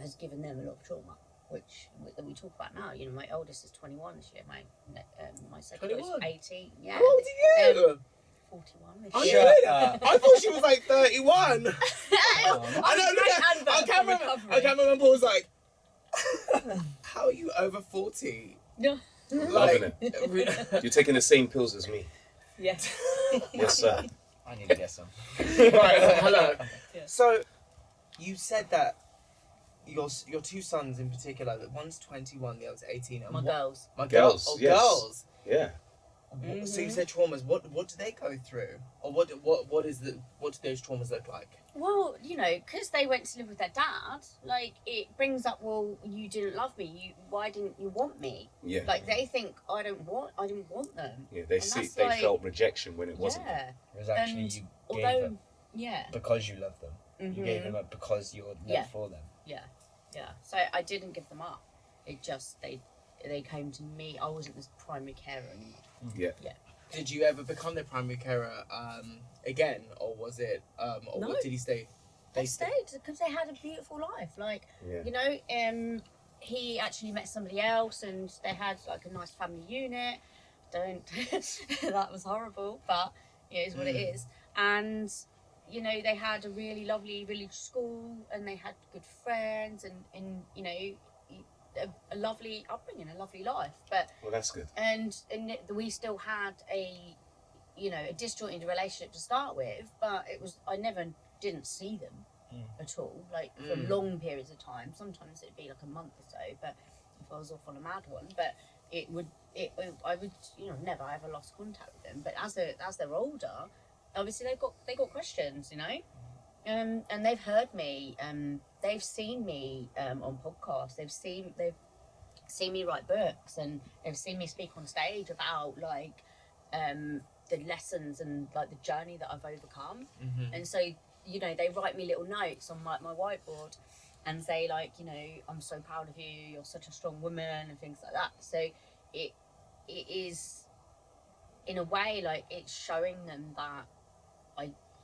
Speaker 1: has given them a lot of trauma, which that we talk about now. My oldest is 21 this year. My second is 18. Yeah.
Speaker 2: How old are you?
Speaker 1: 41 this
Speaker 2: Oh,
Speaker 1: year.
Speaker 2: yeah. I thought she was like 31. I can't remember. Paul was like, how are you over 40?
Speaker 1: No.
Speaker 4: Loving it. You're taking the same pills as me.
Speaker 1: Yes.
Speaker 4: Yes, sir.
Speaker 3: I need to get some.
Speaker 2: Right, hello.
Speaker 1: Yeah.
Speaker 2: So, you said that your 2 sons in particular, that one's 21, the other's 18. And
Speaker 1: My girls.
Speaker 2: My
Speaker 4: Girls,
Speaker 2: Oh,
Speaker 4: yes.
Speaker 2: girls.
Speaker 4: Yeah.
Speaker 2: So you said traumas. What do they go through, or what do those traumas look like?
Speaker 1: Well, because they went to live with their dad, like, it brings up, well, you didn't love me. Why didn't you want me?
Speaker 4: Yeah.
Speaker 1: Like, they think I didn't want them.
Speaker 4: Yeah, they felt rejection when it wasn't.
Speaker 1: Yeah.
Speaker 3: It was actually
Speaker 1: And
Speaker 3: you
Speaker 1: although,
Speaker 3: gave them
Speaker 1: yeah.
Speaker 3: because you loved them. You gave them up because you were there for them.
Speaker 1: Yeah. So I didn't give them up. It just they came to me. I wasn't this primary carer anymore.
Speaker 4: Yeah.
Speaker 1: Yeah.
Speaker 2: Did you ever become their primary carer again, or was it? Or
Speaker 1: No.
Speaker 2: Did he stay?
Speaker 1: They stayed because they had a beautiful life. Like,
Speaker 4: Yeah.
Speaker 1: he actually met somebody else, and they had like a nice family unit. That was horrible, but it is what it is. And you know, they had a really lovely village school, and they had good friends, and you know, a lovely upbringing, a lovely life. But
Speaker 4: well, that's good.
Speaker 1: And we still had a, you know, a disjointed relationship to start with, but I never didn't see them at all, like for long periods of time. Sometimes it'd be like a month or so, but if I was off on a mad one, but I would, you know, never ever lost contact with them. But as they're older, obviously they got questions, you know, and they've heard me, they've seen me on podcasts, they've seen me write books, and they've seen me speak on stage about like the lessons and like the journey that I've overcome. And so, you know, they write me little notes on my whiteboard and say like, you know, I'm so proud of you, you're such a strong woman, and things like that. So it is, in a way, like it's showing them that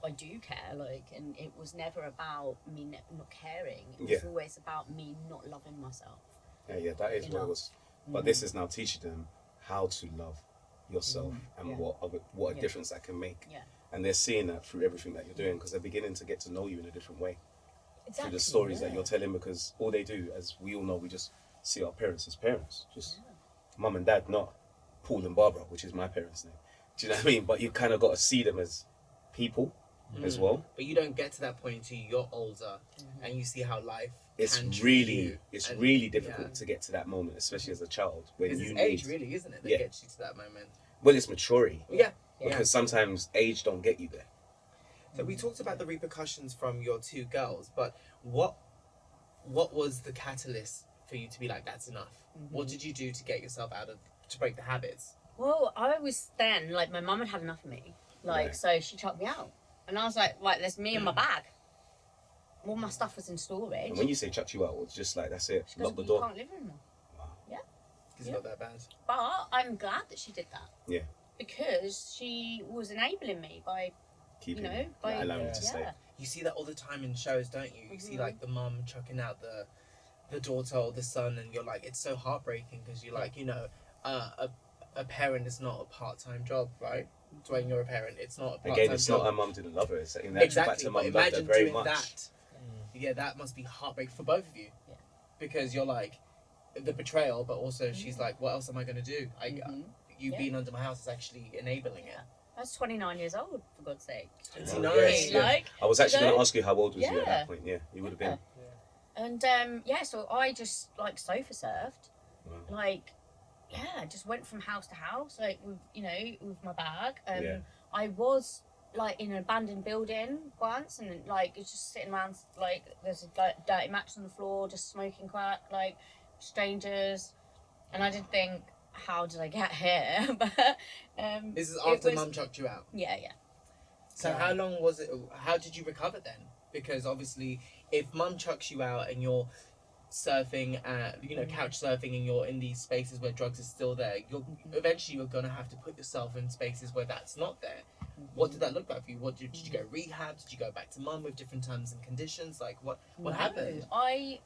Speaker 1: I do care, like, and it was never about me not caring. It was always about me not loving myself.
Speaker 4: Yeah, that is what it was. But this is now teaching them how to love yourself and what a difference that can make. Yeah. And they're seeing that through everything that you're doing, because they're beginning to get to know you in a different way. Exactly, through the stories that you're telling, because all they do, as we all know, we just see our parents as parents. Just mum and dad, not Paul and Barbara, which is my parents' name. Do you know what I mean? But you kind of got to see them as people as well.
Speaker 2: But you don't get to that point until you're older and you see how life
Speaker 4: it's really difficult to get to that moment, especially as a child. When you need
Speaker 2: age, really, isn't it, that gets you to that moment?
Speaker 4: Well, it's maturity.
Speaker 2: Yeah.
Speaker 4: Because sometimes age don't get you there.
Speaker 2: So we talked about the repercussions from your two girls, but what was the catalyst for you to be like, that's enough? What did you do to get yourself to break the habits?
Speaker 1: Well, I was then, like, my mum had enough of me. Like, so she chucked me out. And I was like, right, there's me and my bag. All my stuff was in storage.
Speaker 4: And when you say chucked you out, it's just like, that's it,
Speaker 1: she
Speaker 4: lock the
Speaker 1: goes,
Speaker 4: door.
Speaker 1: You can't live anymore. Wow. Yeah.
Speaker 2: It's not that bad.
Speaker 1: But I'm glad that she did that.
Speaker 4: Yeah.
Speaker 1: Because she was enabling me by,
Speaker 4: keeping,
Speaker 1: you know, by
Speaker 4: allowing me to stay.
Speaker 2: You see that all the time in shows, don't you? You see like the mum chucking out the daughter or the son, and you're like, it's so heartbreaking, because you're like, you know, a parent is not a part-time job, right? So when you're a parent, it's not a part-time job.
Speaker 4: Again, it's not her mum didn't love her. It's in actual
Speaker 2: exactly,
Speaker 4: fact her
Speaker 2: but
Speaker 4: mum loved her very
Speaker 2: doing
Speaker 4: much.
Speaker 2: That. Yeah, that must be heartbreaking for both of you. Yeah. Because you're like, the betrayal, but also she's like, what else am I going to do? You being under my house is actually enabling it.
Speaker 1: I was 29 years old, for God's sake.
Speaker 2: 29?
Speaker 4: Yes,
Speaker 1: like,
Speaker 4: I was actually going to ask you how old was you at that point. Yeah, you would have been.
Speaker 1: And so I just like sofa surfed. Like, just went from house to house, like, with, you know, with my bag. I was like in an abandoned building once, and like it's just sitting around, like there's a dirty match on the floor, just smoking crack, like strangers. And I did think, how did I get here? But
Speaker 2: this is after mum chucked you out.
Speaker 1: Yeah.
Speaker 2: So how long was it? How did you recover then? Because obviously, if mum chucks you out and you're surfing, couch surfing, and you're in these spaces where drugs are still there, you're gonna have to put yourself in spaces where that's not there. What did that look like for you? Did you go rehab? Did you go back to mum with different terms and conditions? Like what happened?
Speaker 1: I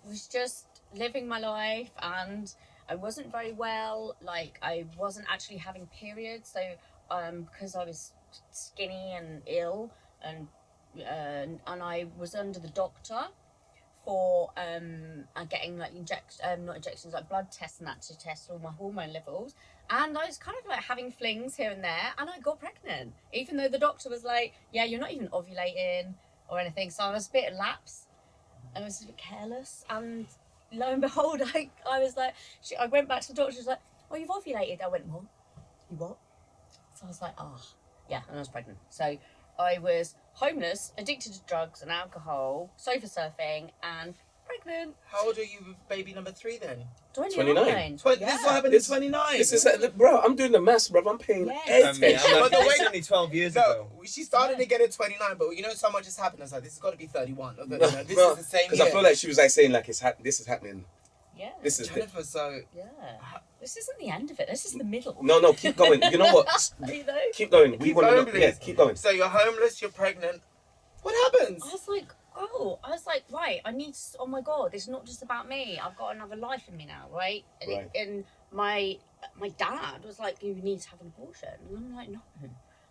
Speaker 1: was just living my life, and I wasn't very well. Like, I wasn't actually having periods, so because I was skinny and ill, and I was under the doctor for getting like not injections, like blood tests and that, to test all my hormone levels. And I was kind of like having flings here and there, and I got pregnant, even though the doctor was like, yeah, you're not even ovulating or anything. So I was a bit lapsed, and I was a bit careless, and lo and behold, I was like, I went back to the doctor. She was like, oh, you've ovulated. I went, what? You what? So I was like, yeah, and I was pregnant. So I was homeless, addicted to drugs and alcohol, sofa surfing, and pregnant.
Speaker 2: How old are you with baby number 3 then?
Speaker 1: 29.
Speaker 2: This is what happened at 29.
Speaker 4: This is, bro, I'm doing the maths, bro. I'm paying
Speaker 3: But the only 12 years ago.
Speaker 2: She started again at 29, but you know, so much has happened. I was like, this has got to be 31. Or 39. This is the same year.
Speaker 4: Because I feel like she was like saying like this is happening.
Speaker 1: Yeah.
Speaker 4: This is
Speaker 2: Jennifer, so...
Speaker 1: Yeah. This isn't the end of it. This is the middle.
Speaker 4: No, keep going. You know what? Keep going. We want to know. Yeah, keep going.
Speaker 2: So you're homeless, you're pregnant. What happens?
Speaker 1: I was like, oh, I was like, right, I need, oh my God, it's not just about me. I've got another life in me now, right? And,
Speaker 4: Right.
Speaker 1: and my dad was like, you need to have an abortion. And I'm like, no.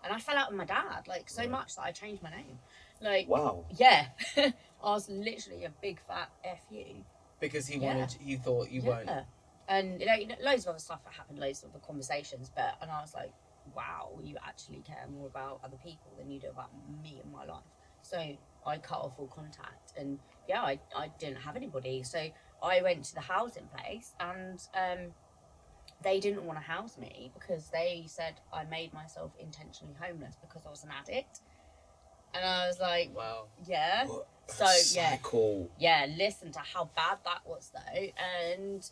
Speaker 1: And I fell out with my dad, like, so much that I changed my name. Like,
Speaker 4: Wow.
Speaker 1: yeah. I was literally a big fat F you.
Speaker 2: Because he
Speaker 1: Yeah.
Speaker 2: he thought you weren't.
Speaker 1: And, you know, loads of other stuff that happened, loads of other conversations, and I was like, wow, you actually care more about other people than you do about me and my life. So I cut off all contact, and yeah, I didn't have anybody. So I went to the housing place, and they didn't want to house me because they said I made myself intentionally homeless because I was an addict. And I was like,
Speaker 2: Wow.
Speaker 1: yeah.
Speaker 4: What a
Speaker 1: So yeah,
Speaker 4: cycle.
Speaker 1: yeah, listen to how bad that was though. And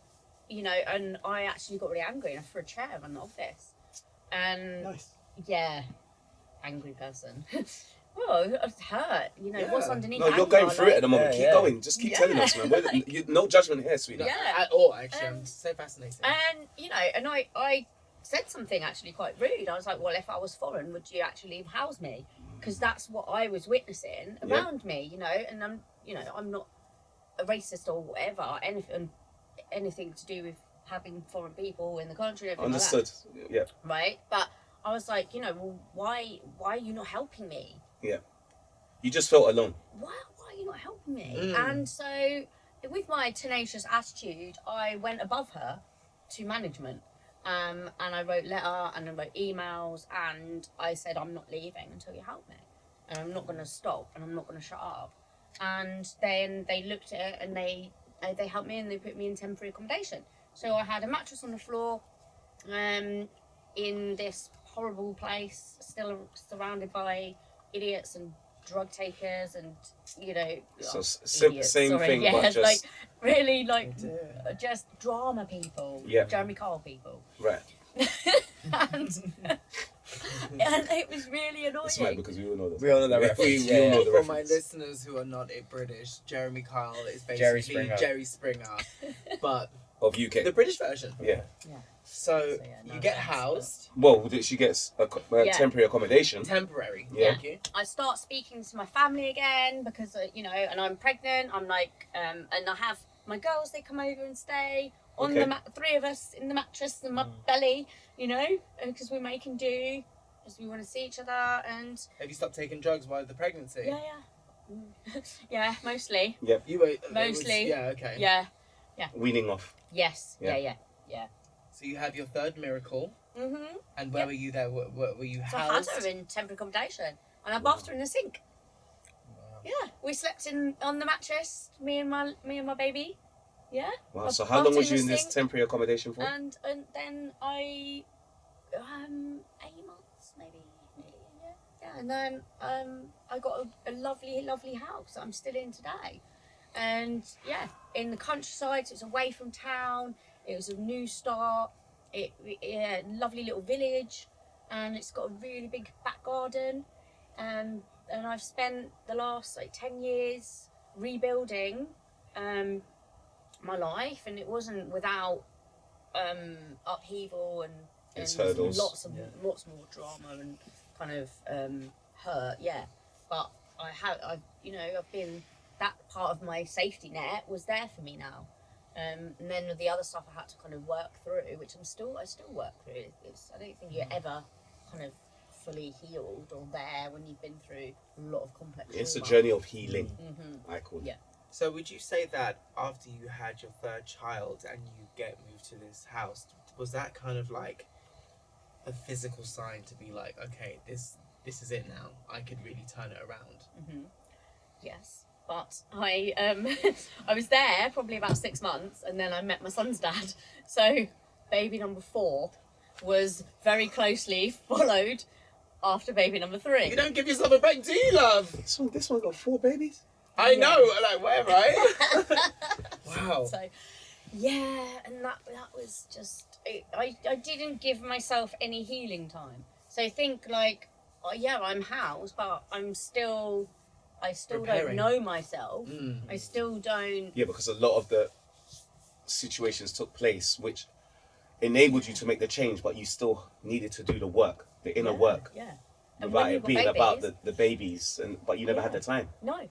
Speaker 1: you know, and I actually got really angry and I threw a chair in the office. And
Speaker 4: Nice.
Speaker 1: yeah, angry person. Well, it's hurt. You know, what's
Speaker 2: Yeah.
Speaker 1: underneath
Speaker 4: No, you're
Speaker 1: anger,
Speaker 4: going through it at the moment.
Speaker 3: Yeah,
Speaker 4: keep
Speaker 3: yeah.
Speaker 4: going. Just keep telling us, man. No judgment here, sweetheart.
Speaker 1: Yeah.
Speaker 2: At all, actually. I'm
Speaker 1: And-
Speaker 2: so fascinated.
Speaker 1: And you know, and I said something actually quite rude. I was like, well, if I was foreign, would you actually house me? Because that's what I was witnessing around me, you know. And I'm not a racist or whatever, anything to do with having foreign people in the country. Everything
Speaker 4: Understood.
Speaker 1: Like
Speaker 4: Yeah.
Speaker 1: that, right? But I was like, you know, well, why are you not helping me?
Speaker 4: You just felt alone.
Speaker 1: Why are you not helping me?
Speaker 2: Mm.
Speaker 1: And so, with my tenacious attitude, I went above her to management. And I wrote letter and I wrote emails and I said, I'm not leaving until you help me. And I'm not going to stop and I'm not going to shut up. And then they looked at it and they helped me and they put me in temporary accommodation. So I had a mattress on the floor in this horrible place, still surrounded by idiots and drug takers and, you know,
Speaker 4: So
Speaker 1: idiots,
Speaker 4: same
Speaker 1: sorry,
Speaker 4: thing,
Speaker 1: yeah,
Speaker 4: but just
Speaker 1: like really like
Speaker 2: Oh, dear.
Speaker 1: just drama people,
Speaker 4: Yeah.
Speaker 1: Jeremy Kyle people.
Speaker 4: right.
Speaker 1: and, and it was really annoying.
Speaker 4: It's mad because we all know that.
Speaker 3: We all know that reference.
Speaker 4: We
Speaker 3: Yeah,
Speaker 4: all know the
Speaker 2: For my
Speaker 4: reference.
Speaker 2: listeners who are not British, Jeremy Kyle is
Speaker 3: Jerry
Speaker 2: basically
Speaker 3: Springer.
Speaker 2: Jerry Springer, but
Speaker 4: Of UK.
Speaker 2: the British version.
Speaker 4: Yeah.
Speaker 2: So
Speaker 1: yeah, no
Speaker 2: you get
Speaker 1: offense,
Speaker 2: housed,
Speaker 4: Well, she gets a
Speaker 1: Yeah.
Speaker 4: temporary accommodation.
Speaker 2: temporary.
Speaker 4: Yeah.
Speaker 2: Thank you.
Speaker 1: I start speaking to my family again because you know, and I'm pregnant. I'm like, and I have my girls. They come over and stay on
Speaker 4: Okay.
Speaker 1: the three of us in the mattress and my belly, you know, because we're making do, because we want to see each other. And
Speaker 2: Have you stopped taking drugs while the pregnancy?
Speaker 1: yeah, yeah, mostly,
Speaker 2: You were
Speaker 1: Mostly.
Speaker 2: okay.
Speaker 1: yeah,
Speaker 4: Weaning off.
Speaker 1: yes,
Speaker 4: Yeah.
Speaker 1: yeah.
Speaker 2: So you have your third miracle,
Speaker 1: Mhm.
Speaker 2: and where
Speaker 1: Yep.
Speaker 2: were you there? Were you
Speaker 1: So I had
Speaker 2: housed?
Speaker 1: her in temporary accommodation, and I bathed her in the sink. Yeah, we slept on the mattress, me and my baby. Yeah.
Speaker 4: Wow.
Speaker 1: I
Speaker 4: So how long
Speaker 1: bathed
Speaker 4: was
Speaker 1: in
Speaker 4: you
Speaker 1: the
Speaker 4: in this
Speaker 1: sink,
Speaker 4: temporary accommodation for?
Speaker 1: And then I 8 months maybe. Yeah, and then I got a lovely house that I'm still in today. And yeah, in the countryside, so it's away from town. It was a new start. Lovely little village, and it's got a really big back garden. And I've spent the last 10 years rebuilding my life, and it wasn't without upheaval and
Speaker 4: It's hurdles.
Speaker 1: lots more drama and kind of hurt. Yeah, but I've been, that part of my safety net was there for me now. And then the other stuff I had to kind of work through, which I still work through. I don't think you're ever kind of fully healed or there when you've been through a lot of complex
Speaker 4: It's a
Speaker 1: trauma.
Speaker 4: journey of healing.
Speaker 1: Mm-hmm.
Speaker 4: I call it.
Speaker 1: Yeah.
Speaker 2: So would you say that after you had your third child and you get moved to this house, was that kind of like a physical sign to be like, okay, this is it now. I could really turn it around.
Speaker 1: Mm-hmm. Yes, but I I was there probably about 6 months, and then I met my son's dad. So baby number 4 was very closely followed after baby number 3.
Speaker 2: You don't give yourself a break, do you, love?
Speaker 4: This one got 4 babies.
Speaker 2: I know, like where, right? Wow.
Speaker 1: So yeah, and that was just I didn't give myself any healing time. So think like, oh, yeah, I'm housed, but I still
Speaker 2: Preparing.
Speaker 1: don't know myself.
Speaker 2: Mm.
Speaker 1: I still don't.
Speaker 4: Yeah, because a lot of the situations took place which enabled you to make the change, but you still needed to do the work, the inner work.
Speaker 1: Yeah. And
Speaker 4: without
Speaker 1: when
Speaker 4: it
Speaker 1: you've got
Speaker 4: being about
Speaker 1: babies-
Speaker 4: the babies, but you never had
Speaker 1: Yeah.
Speaker 4: the time.
Speaker 1: No,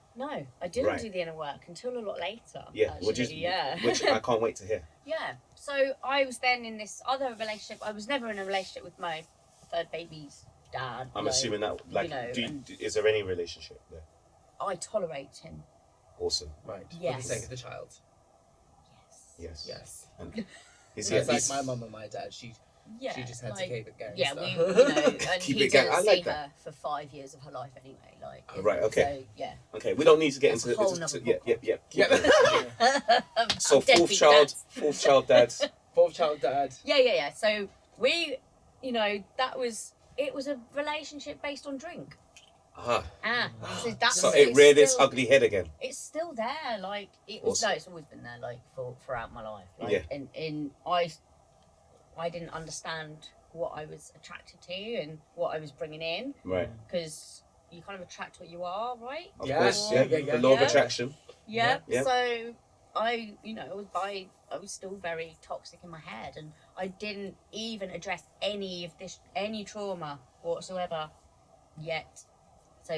Speaker 1: I didn't
Speaker 4: Right.
Speaker 1: do the inner work until a lot later.
Speaker 4: Yeah,
Speaker 1: actually.
Speaker 4: which I can't wait to hear.
Speaker 1: Yeah. So I was then in this other relationship. I was never in a relationship with my third baby's dad.
Speaker 4: I'm
Speaker 1: like,
Speaker 4: assuming that, like,
Speaker 1: you know,
Speaker 4: is there any relationship there?
Speaker 1: I tolerate him.
Speaker 4: Awesome.
Speaker 2: Right.
Speaker 1: Yes.
Speaker 2: For the sake of the child.
Speaker 1: Yes.
Speaker 4: Yes.
Speaker 2: Yes.
Speaker 4: And is
Speaker 2: It's
Speaker 4: he
Speaker 2: like my mum and my dad. She
Speaker 1: Yeah.
Speaker 2: just had
Speaker 1: like,
Speaker 2: to keep it going.
Speaker 1: Yeah,
Speaker 2: so.
Speaker 1: we, you know, and
Speaker 4: Keep
Speaker 1: he
Speaker 4: it going.
Speaker 1: didn't
Speaker 4: I
Speaker 1: see
Speaker 4: like
Speaker 1: her
Speaker 4: that.
Speaker 1: for 5 years of her life anyway. Like,
Speaker 4: Right, okay.
Speaker 1: So yeah.
Speaker 4: Okay, we don't need to get
Speaker 1: That's
Speaker 4: into
Speaker 1: a whole
Speaker 4: it.
Speaker 1: nother
Speaker 4: Yeah.
Speaker 1: I'm
Speaker 4: So
Speaker 1: deadbeat dads.
Speaker 4: fourth child dads.
Speaker 2: Fourth child dad.
Speaker 1: Yeah. So we, you know, it was a relationship based on drink.
Speaker 4: Ah.
Speaker 1: So that's
Speaker 4: So it
Speaker 1: it's
Speaker 4: reared its
Speaker 1: still-
Speaker 4: ugly head again.
Speaker 1: It's still there, like it was.
Speaker 4: Awesome.
Speaker 1: No, it's always been there, like throughout my life. Like,
Speaker 4: Yeah.
Speaker 1: And I didn't understand what I was attracted to and what I was bringing in,
Speaker 4: Right.
Speaker 1: because you kind of attract what you are, right?
Speaker 4: Of
Speaker 2: Yeah,
Speaker 4: course.
Speaker 2: yeah,
Speaker 4: Yeah.
Speaker 2: yeah,
Speaker 4: The law of
Speaker 1: yeah.
Speaker 4: attraction.
Speaker 1: Yeah.
Speaker 4: Yeah.
Speaker 1: So I, you know, I was still very toxic in my head, and I didn't even address any trauma whatsoever yet. So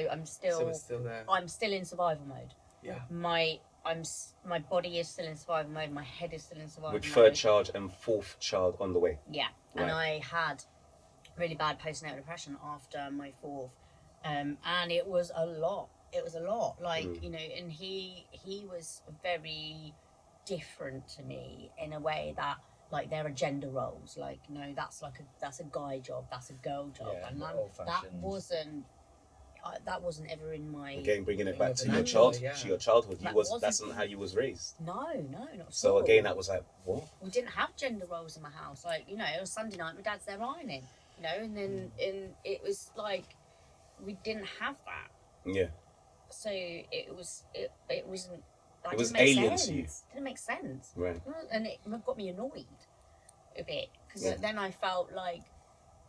Speaker 2: So it's still there.
Speaker 1: I'm still in survival mode.
Speaker 2: Yeah.
Speaker 1: My body is still in survival mode. My head is still in survival
Speaker 4: With
Speaker 1: mode.
Speaker 4: third child and fourth child on the way.
Speaker 1: Yeah,
Speaker 4: Right.
Speaker 1: and I had really bad postnatal depression after my fourth, and it was a lot. It was a lot, like you know. And he was very different to me in a way that, like, there are gender roles. Like, no, that's a guy job, that's a girl job,
Speaker 3: Yeah,
Speaker 1: and that wasn't ever in my.
Speaker 4: Again, bringing it
Speaker 2: Yeah,
Speaker 4: back
Speaker 2: but
Speaker 4: to your
Speaker 2: naturally, yeah.
Speaker 4: to your childhood.
Speaker 1: That
Speaker 4: That's
Speaker 1: wasn't-
Speaker 4: not how you was raised.
Speaker 1: No, not at
Speaker 4: So
Speaker 1: all.
Speaker 4: again, that was like, what?
Speaker 1: We didn't have gender roles in my house. Like, you know, it was Sunday night, my dad's there ironing, you know, and then it was like we didn't have that.
Speaker 4: Yeah.
Speaker 1: So it wasn't. That
Speaker 4: It was
Speaker 1: didn't make
Speaker 4: alien to
Speaker 1: sense.
Speaker 4: you.
Speaker 1: Didn't make sense,
Speaker 4: Right.
Speaker 1: and it got me annoyed a bit, because
Speaker 4: Yeah.
Speaker 1: then I felt like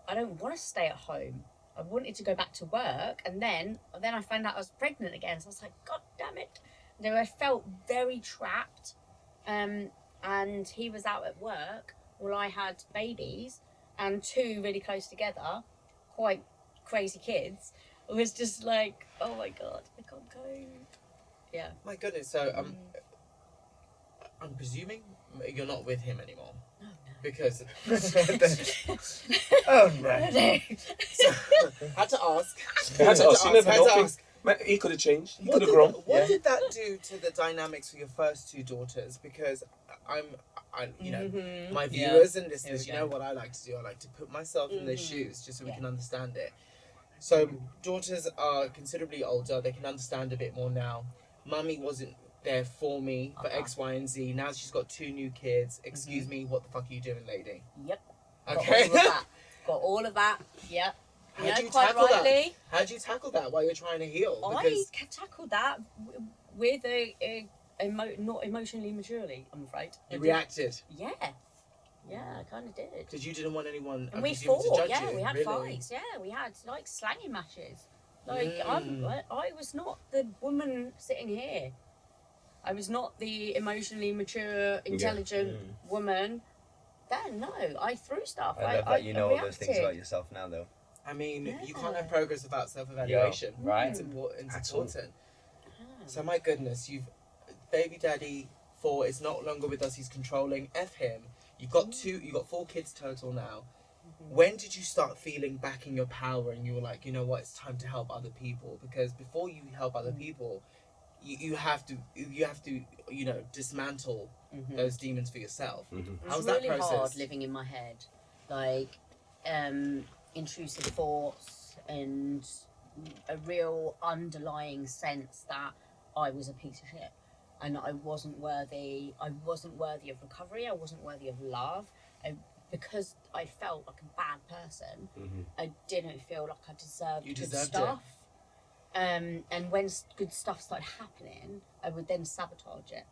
Speaker 1: I don't want to stay at home. I wanted to go back to work, and then I found out I was pregnant again. So I was like, God damn it! You know, I felt very trapped. And he was out at work while I had babies, and two really close together, quite crazy kids. It was just like, oh my God, I can't go. Yeah.
Speaker 2: My goodness. So I'm presuming you're not with him anymore.
Speaker 1: No,
Speaker 2: Because
Speaker 3: Oh no.
Speaker 2: had to ask.
Speaker 4: Had to ask. You never
Speaker 2: had
Speaker 4: know.
Speaker 2: to
Speaker 4: Things-
Speaker 2: ask.
Speaker 4: Man, he could have changed. He
Speaker 2: What
Speaker 4: could have
Speaker 2: did,
Speaker 4: grown.
Speaker 2: what did that do to the dynamics for your first two daughters? Because you know, my
Speaker 1: Yeah.
Speaker 2: viewers and
Speaker 1: Here
Speaker 2: listeners,
Speaker 1: we
Speaker 2: you
Speaker 1: go.
Speaker 2: know what I like to do. I like to put myself in their shoes just so we
Speaker 1: Yeah.
Speaker 2: can understand it. So daughters are considerably older. They can understand a bit more now. Mummy wasn't there for me for X, Y, and Z. Now she's got two new kids. Excuse me, what the fuck are you doing, lady?
Speaker 1: Yep.
Speaker 2: Okay.
Speaker 1: Got all of that. Yep.
Speaker 2: How'd
Speaker 1: Yeah,
Speaker 2: you
Speaker 1: quite
Speaker 2: tackle that?
Speaker 1: rightly.
Speaker 2: How'd you tackle that while you're trying to heal?
Speaker 1: I tackled that with not emotionally maturely, I'm afraid.
Speaker 2: you reacted
Speaker 1: Yeah. Yeah, I kind of did.
Speaker 2: because you didn't want anyone
Speaker 1: And we
Speaker 2: presuming, to
Speaker 1: fought,
Speaker 2: judge
Speaker 1: yeah,
Speaker 2: you.
Speaker 1: we had
Speaker 2: Really?
Speaker 1: fights, yeah, we had like slanging matches. Like,
Speaker 2: Mm.
Speaker 1: I was not the woman sitting here. I was not the emotionally mature, intelligent woman. Then, no, I threw stuff.
Speaker 3: I love that you know all those things
Speaker 1: reacted.
Speaker 3: about yourself now, though.
Speaker 2: I mean, you can't
Speaker 1: Yeah.
Speaker 2: have progress without self-evaluation.
Speaker 3: Yeah, right.
Speaker 2: It's important. It's
Speaker 4: At all.
Speaker 2: important. So my goodness, baby daddy 4 is no longer with us. He's controlling. F him. You've got 4 kids total now. When did you start feeling back in your power and you were like, you know what, it's time to help other people? Because before you help other people, you have to you know, dismantle those demons for yourself.
Speaker 1: It
Speaker 2: How
Speaker 1: was
Speaker 2: was that
Speaker 1: really
Speaker 2: process?
Speaker 1: hard living in my head, like intrusive thoughts and a real underlying sense that I was a piece of shit and I wasn't worthy. I wasn't worthy of recovery. I wasn't worthy of love. Because I felt like a bad person, I didn't feel like I deserved
Speaker 2: You
Speaker 1: good
Speaker 2: deserved
Speaker 1: stuff. And when good stuff started happening, I would then sabotage it.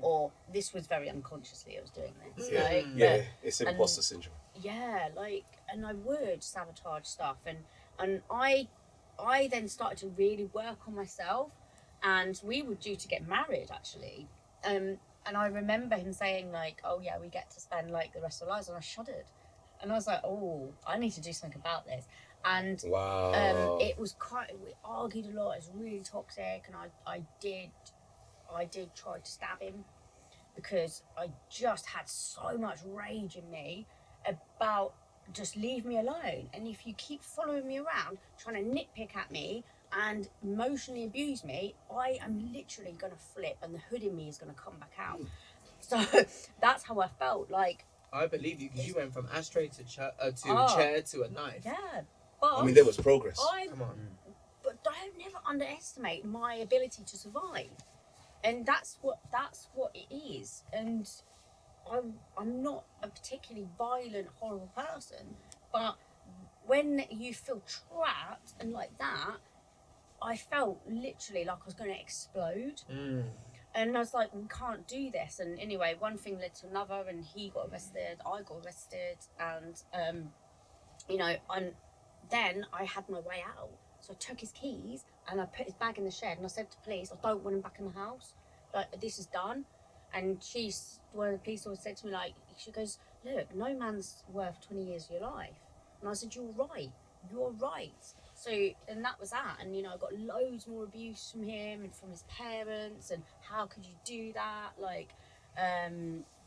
Speaker 1: Or this was very unconsciously I was doing this.
Speaker 4: Yeah.
Speaker 1: Like,
Speaker 4: Yeah. It's imposter syndrome.
Speaker 1: yeah, like, and I would sabotage stuff, and I then started to really work on myself, and we were due to get married actually, and I remember him saying like, oh yeah, we get to spend like the rest of our lives, and I shuddered, And I was like, oh, I need to do something about this. And
Speaker 4: Wow.
Speaker 1: it was we argued a lot. It was really toxic, and I did try to stab him because I just had so much rage in me about just leave me alone. And if you keep following me around, trying to nitpick at me and emotionally abuse me, I am literally going to flip, and the hood in me is going to come back out. So that's how I felt. Like,
Speaker 2: I believe you, because you went from ashtray to chair to a knife.
Speaker 1: Yeah, but
Speaker 4: I mean, there was progress.
Speaker 2: Come on.
Speaker 1: But don't never underestimate my ability to survive, and that's what it is. And I'm not a particularly violent, horrible person, but when you feel trapped and like that, I felt literally like I was going to explode. And I was like, we can't do this. And anyway, one thing led to another, and he got arrested, I got arrested, and you know, then I had my way out. So I took his keys and I put his bag in the shed, and I said to police, I don't want him back in the house. Like, this is done. And one of the police officers said to me, like, she goes, look, no man's worth 20 years of your life. And I said, you're right. So, and that was that. And, you know, I got loads more abuse from him and from his parents, and how could you do that? Like,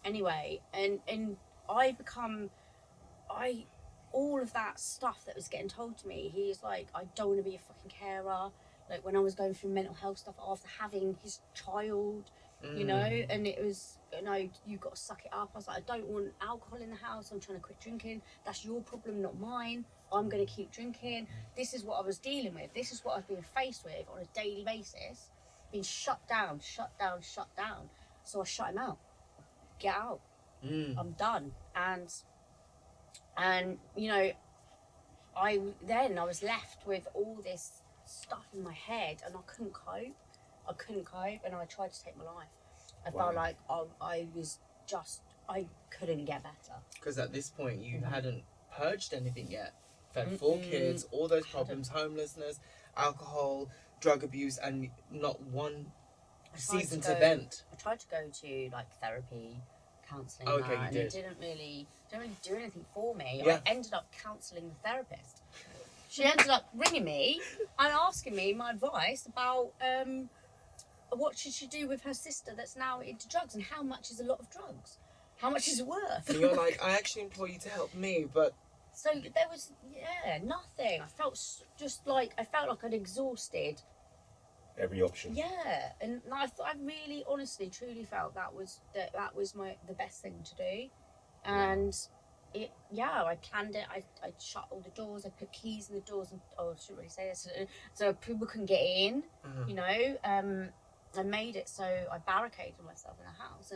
Speaker 1: anyway, and all of that stuff that was getting told to me, he's like, I don't want to be a fucking carer. Like, when I was going through mental health stuff after having his child, you know, and it was, you know, you've got to suck it up. I was like, I don't want alcohol in the house. I'm trying to quit drinking. That's your problem, not mine. I'm going to keep drinking. This is what I was dealing with. This is what I've been faced with on a daily basis. Being shut down. So I shut him out. Get out. I'm done. And you know, I was left with all this stuff in my head, and I couldn't cope, and I tried to take my life. I felt like I couldn't get better.
Speaker 2: Because at this point, you hadn't purged anything yet. You've had 4 kids, all those problems, homelessness, alcohol, drug abuse, and not one season to vent.
Speaker 1: I tried to go to like therapy, counselling,
Speaker 2: and
Speaker 1: it didn't really do anything for me.
Speaker 2: Yeah.
Speaker 1: I ended up counselling the therapist. She ended up ringing me and asking me my advice about what should she do with her sister that's now into drugs, and how much is a lot of drugs? How much is it worth?
Speaker 2: And you're like, I actually implore you to help me, but...
Speaker 1: So there was, nothing. I felt like I'd exhausted
Speaker 4: Every option.
Speaker 1: Yeah, and I really, honestly, truly felt that was the best thing to do, and I planned it. I shut all the doors. I put keys in the doors, and I shouldn't really say this, so people couldn't get in. You know, I made it so I barricaded myself in the house,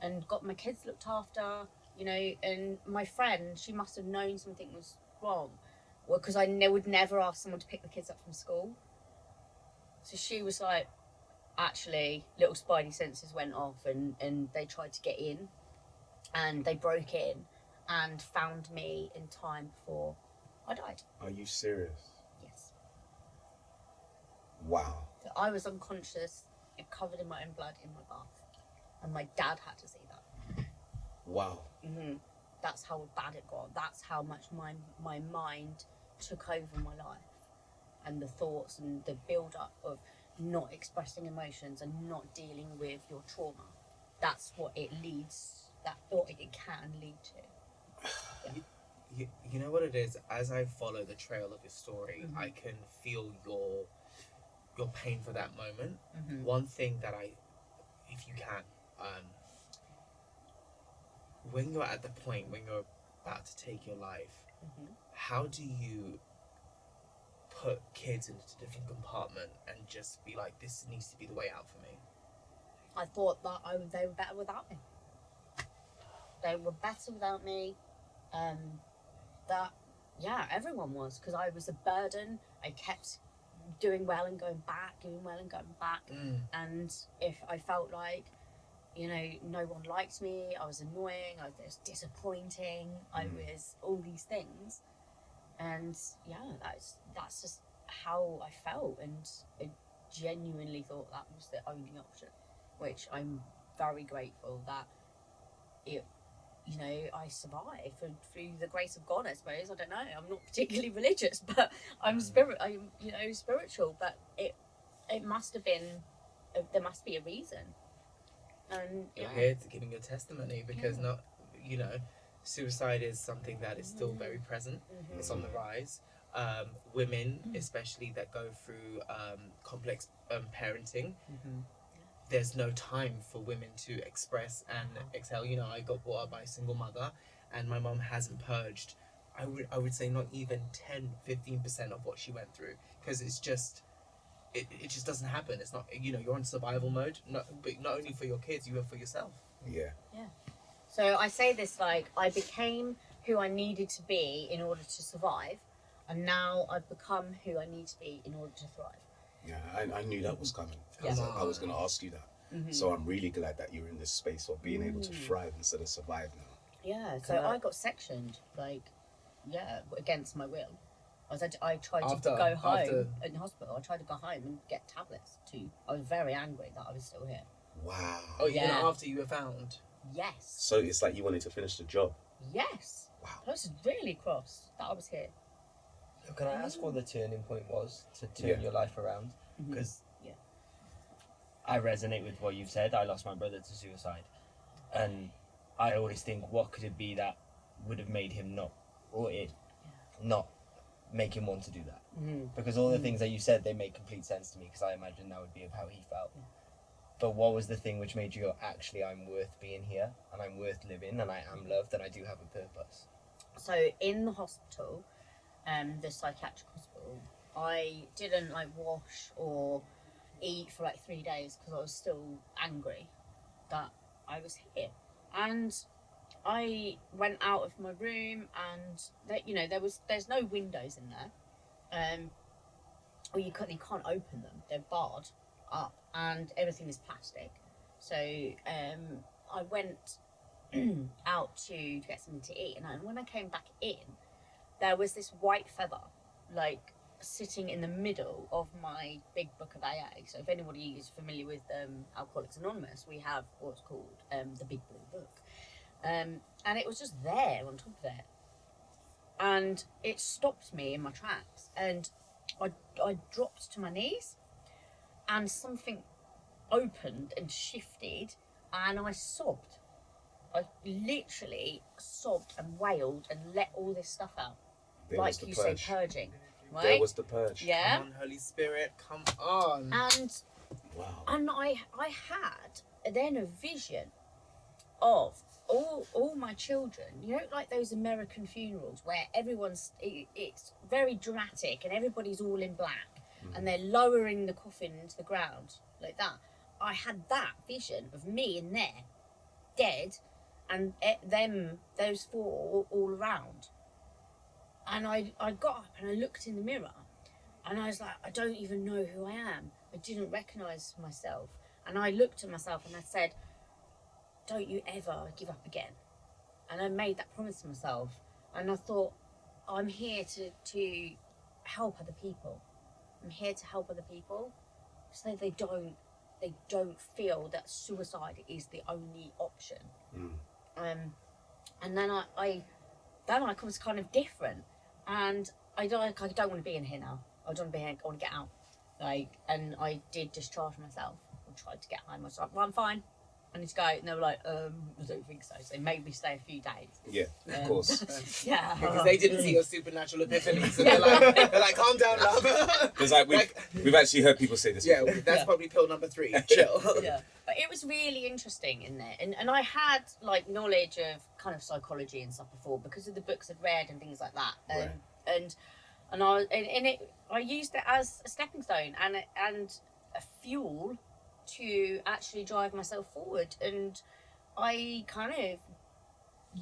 Speaker 1: and got my kids looked after. You know, and my friend, she must have known something was wrong, well, because I would never ask someone to pick the kids up from school. So she was like, actually, little spidey senses went off, and they tried to get in, and they broke in and found me in time before I died.
Speaker 4: Are you serious?
Speaker 1: Yes.
Speaker 4: Wow.
Speaker 1: So I was unconscious, covered in my own blood in my bath, and my dad had to see that.
Speaker 4: Wow.
Speaker 1: That's how bad it got. That's how much my mind took over my life. And the thoughts and the build-up of not expressing emotions and not dealing with your trauma. That's what it can lead to. Yeah.
Speaker 2: You know what it is? As I follow the trail of your story, I can feel your pain for that moment. One thing that if you can, when you're at the point when you're about to take your life, how do you put kids into a different compartment and just be like, this needs to be the way out for me?
Speaker 1: I thought that they were better without me. They were better without me. Everyone was, because I was a burden. I kept doing well and going back, and if I felt like, you know, no one liked me, I was annoying, I was disappointing, I was all these things. And that's just how I felt, and I genuinely thought that was the only option, which I'm very grateful that you know, I survive through the grace of God, I suppose. I don't know. I'm not particularly religious, but I'm spiritual. But it must have been. There must be a reason. And
Speaker 2: you're here to giving your testimony because not, you know, suicide is something that is still very present. It's on the rise. Women, especially that go through complex parenting. There's no time for women to express and exhale. You know, I got brought up by a single mother, and my mom hasn't purged, I would say, not even 10-15% of what she went through, because it's just it just doesn't happen. It's not, you know, you're on survival mode, but not only for your kids, you are for yourself.
Speaker 1: Yeah. So I say this like, I became who I needed to be in order to survive, and now I've become who I need to be in order to thrive.
Speaker 4: Yeah, I knew that was coming.
Speaker 1: Yeah.
Speaker 4: I was going to ask you that. So I'm really glad that you're in this space of being able to thrive instead of survive now.
Speaker 1: Yeah, so I got sectioned, like, against my will. I tried to go home in hospital. I tried to go home and get tablets too. I was very angry that I was still here.
Speaker 4: Wow.
Speaker 2: Oh, even after you were found?
Speaker 1: Yes.
Speaker 4: So it's like you wanted to finish the job.
Speaker 1: Yes.
Speaker 4: Wow.
Speaker 1: I was really cross that I was here.
Speaker 3: Can I ask what the turning point was to turn your life around? Because I resonate with what you've said. I lost my brother to suicide. And I always think, what could it be that would have made him not make him want to do that? Because all the things that you said, they make complete sense to me, because I imagine that would be how he felt. But what was the thing which made you go, actually, I'm worth being here, and I'm worth living, and I am loved, and I do have a purpose?
Speaker 1: So in the hospital, the psychiatric hospital, I didn't like wash or eat for like 3 days because I was still angry that I was here. And I went out of my room, and you know, there's no windows in there, or you can't open them. They're barred up, and everything is plastic. So I went out to get something to eat, and when I came back in, there was this white feather, like, sitting in the middle of my big book of AA. So if anybody is familiar with Alcoholics Anonymous, we have what's called the Big Blue Book. And it was just there on top of it. And it stopped me in my tracks. And I dropped to my knees, and something opened and shifted, and I sobbed. I literally sobbed and wailed and let all this stuff out.
Speaker 4: There
Speaker 1: like you say, purging. Right?
Speaker 4: There was the purge.
Speaker 1: Yeah.
Speaker 2: Come on, Holy Spirit, come on.
Speaker 1: And
Speaker 4: Wow.
Speaker 1: And I had then a vision of all my children, you know, like those American funerals where it's very dramatic and everybody's all in black and they're lowering the coffin into the ground like that. I had that vision of me in there, dead, and those four all around. And I got up and I looked in the mirror and I was like, I don't even know who I am. I didn't recognise myself. And I looked at myself and I said, don't you ever give up again. And I made that promise to myself. And I thought, I'm here to help other people. I'm here to help other people so they don't feel that suicide is the only option. And then I was kind of different. And I don't want to be in here now. I don't want to be here. I want to get out. And I did discharge myself. I tried to get home. I was like, well, I'm fine. I need to go. And they were like, I don't think so. So they made me stay a few days.
Speaker 4: Yeah, of course.
Speaker 1: Yeah.
Speaker 2: Because they didn't see your supernatural epiphany. So they're like, calm down, love.
Speaker 4: Because we've actually heard people say this before.
Speaker 2: That's probably pill number 3. Chill.
Speaker 1: Yeah. But it was really interesting in there. And I had knowledge of kind of psychology and stuff before because of the books I'd read and things like that. And I used it as a stepping stone and a fuel to actually drive myself forward. And I kind of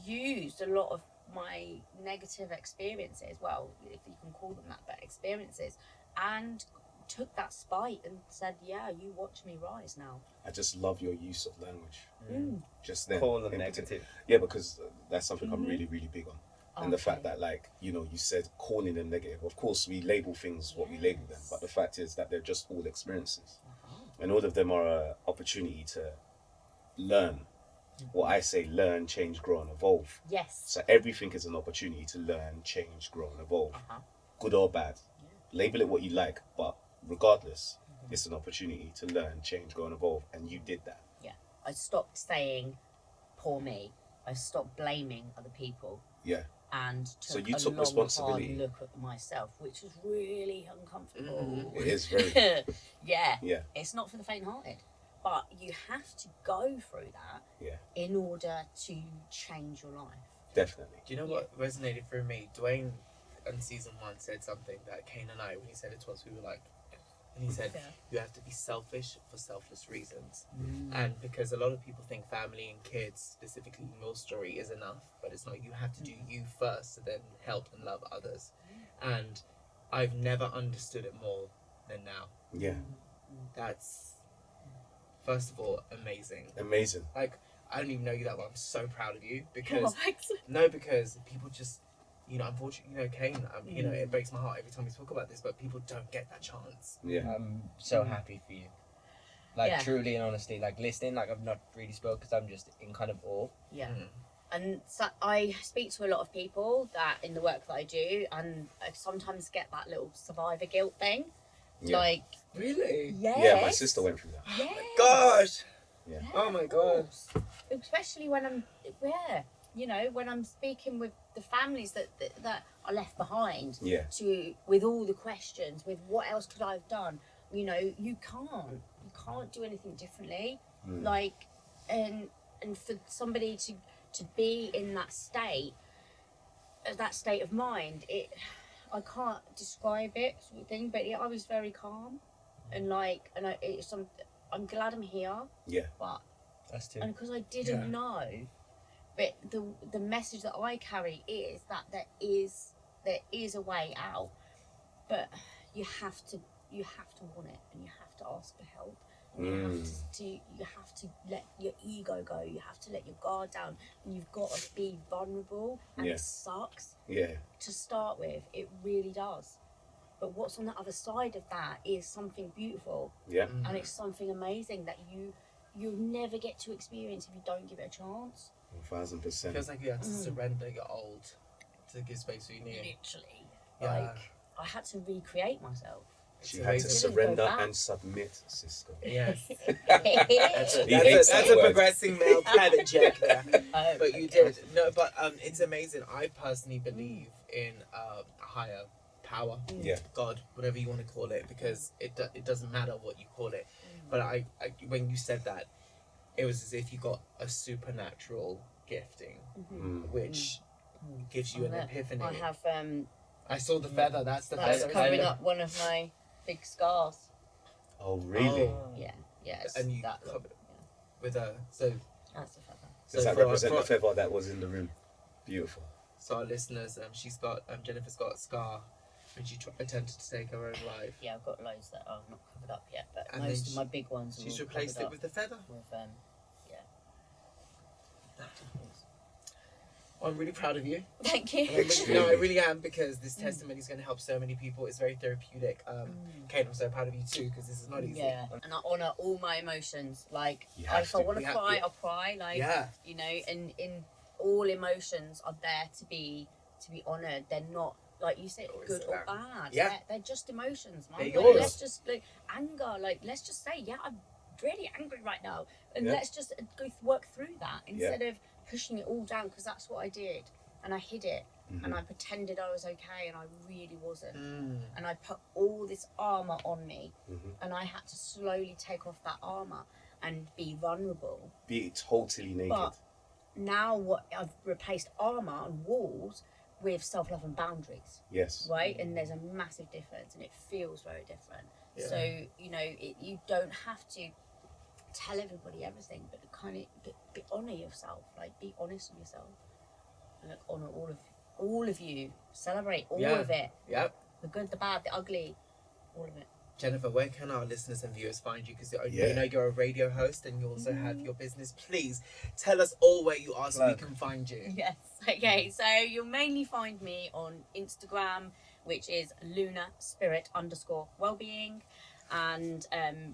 Speaker 1: used a lot of my negative experiences, well, if you can call them that, but experiences, and took that spite and said, yeah, you watch me rise now.
Speaker 4: I just love your use of language. Just then.
Speaker 3: Call them negative.
Speaker 4: Yeah, because that's something I'm really, really big on. And the fact that, you said calling them negative. Of course, we label things what we label them, but the fact is that they're just all experiences. And all of them are an opportunity to learn what I say, learn, change, grow, and evolve.
Speaker 1: Yes.
Speaker 4: So everything is an opportunity to learn, change, grow, and evolve. Good or bad. Label it what you like, but regardless, it's an opportunity to learn, change, grow, and evolve. And you did that.
Speaker 1: Yeah. I stopped saying, poor me. I stopped blaming other people.
Speaker 4: Yeah.
Speaker 1: And
Speaker 4: So
Speaker 1: took
Speaker 4: you
Speaker 1: a
Speaker 4: took
Speaker 1: long,
Speaker 4: responsibility.
Speaker 1: hard look at myself, which was really uncomfortable.
Speaker 4: It is very.
Speaker 1: Yeah.
Speaker 4: Yeah.
Speaker 1: It's not for the faint-hearted. But you have to go through that in order to change your life.
Speaker 2: Definitely. Do you know what resonated for me? Dwayne in season 1 said something that Kane and I, when he said it to us, we were like, and he said, you have to be selfish for selfless reasons. And because a lot of people think family and kids, specifically in your story, is enough, but it's not. You have to do you first, to then help and love others. And I've never understood it more than now.
Speaker 4: Yeah.
Speaker 2: That's, first of all, amazing.
Speaker 4: Amazing.
Speaker 2: Like, I don't even know you that well. I'm so proud of you because because people just, you know, unfortunately, you know, Kane, you know, it breaks my heart every time we talk about this, but people don't get that chance.
Speaker 4: Yeah.
Speaker 3: I'm so happy for you. Like, truly and honestly, like, listening, like, I've not really spoke because I'm just in kind of awe.
Speaker 1: Yeah. And so I speak to a lot of people that in the work that I do, and I sometimes get that little survivor guilt thing.
Speaker 4: Yeah.
Speaker 1: Like,
Speaker 2: really?
Speaker 1: Yes.
Speaker 4: Yeah, my sister went through that.
Speaker 1: Yes.
Speaker 2: Oh my gosh.
Speaker 4: Yeah.
Speaker 2: Oh my god.
Speaker 1: Especially when I'm, you know, when I'm speaking with the families that are left behind.
Speaker 4: Yeah.
Speaker 1: With all the questions, with what else could I have done? You know, you can't do anything differently. Like, and for somebody to be in that state of mind, I can't describe it, sort of thing. But I was very calm, and I'm glad I'm here.
Speaker 4: Yeah.
Speaker 1: But
Speaker 3: Us too.
Speaker 1: and because I didn't know, but the message that I carry is that there is a way out, but you have to want it, and you have to ask for help. And you have to let your ego go. You have to let your guard down, and you've got to be vulnerable. And it sucks.
Speaker 4: Yeah.
Speaker 1: To start with, it really does. But what's on the other side of that is something beautiful.
Speaker 4: Yeah.
Speaker 1: And it's something amazing that you'll never get to experience if you don't give it a chance.
Speaker 4: 1000%.
Speaker 2: Feels like you have to surrender your old to give space for your new.
Speaker 1: Literally.
Speaker 2: Yeah.
Speaker 1: Like, I had to recreate myself.
Speaker 4: She had to surrender and submit, Cisco.
Speaker 2: Yes.
Speaker 3: He hates
Speaker 2: That's
Speaker 3: that
Speaker 2: a
Speaker 3: word.
Speaker 2: progressing male private check there. But you
Speaker 1: God.
Speaker 2: did. No, but it's amazing. I personally believe in a higher power.
Speaker 4: Yeah.
Speaker 2: God, whatever you want to call it, because it doesn't matter what you call it. But I when you said that, it was as if you got a supernatural gifting, which gives you an epiphany.
Speaker 1: I have
Speaker 2: I saw the feather. That's the
Speaker 1: that's
Speaker 2: feather.
Speaker 1: covering up one of my big scars.
Speaker 4: Oh, really?
Speaker 1: Yeah.
Speaker 2: And you
Speaker 1: that
Speaker 2: covered with a so.
Speaker 1: That's the feather.
Speaker 4: Does that represent the feather that was in the room? Beautiful.
Speaker 2: So our listeners, she's got Jennifer's got a scar when she attempted to take her own life.
Speaker 1: Yeah, I've got loads that are not covered up yet, but
Speaker 2: And
Speaker 1: most
Speaker 2: then
Speaker 1: of my big ones.
Speaker 2: She's
Speaker 1: are all
Speaker 2: replaced
Speaker 1: covered
Speaker 2: it with the feather.
Speaker 1: up with
Speaker 2: I'm really proud of you.
Speaker 1: Thank you.
Speaker 2: No, I really am, because this testimony is going to help so many people. It's very therapeutic. Kate, I'm so proud of you too, because this is not easy.
Speaker 1: Yeah, and I honour all my emotions. Like,
Speaker 4: You have
Speaker 1: if I
Speaker 4: to.
Speaker 1: want to cry, I'll cry. Like,
Speaker 2: Yeah.
Speaker 1: you know, and in all emotions are there to be honoured. They're not, like you said,
Speaker 2: Always
Speaker 1: good or
Speaker 2: bad.
Speaker 1: bad.
Speaker 2: Yeah.
Speaker 1: They're just emotions, man.
Speaker 2: They're
Speaker 1: Like,
Speaker 2: yours.
Speaker 1: let's just, like, anger. Like, let's just say, yeah, I'm really angry right now, and
Speaker 4: Yeah.
Speaker 1: let's just go work through that instead of pushing it all down, because that's what I did. And I hid it, and I pretended I was okay, and I really wasn't. And I put all this armour on me, and I had to slowly take off that armour and be vulnerable.
Speaker 4: Be totally naked.
Speaker 1: But now I've replaced armour and walls with self-love and boundaries,
Speaker 4: Yes.
Speaker 1: right? And there's a massive difference, and it feels very different.
Speaker 2: Yeah.
Speaker 1: So, you know, you don't have to tell everybody everything, but kind of honour yourself, like, be honest with yourself. Like, honour all of you, celebrate all of it,
Speaker 2: Yep.
Speaker 1: the good, the bad, the ugly, all of it.
Speaker 2: Jennifer, where can our listeners and viewers find you? Because
Speaker 4: Yeah.
Speaker 2: you know you're a radio host and you also have your business. Please tell us all where you are so we can find you.
Speaker 1: Yes. Okay, so you'll mainly find me on Instagram, which is lunar spirit _wellbeing. And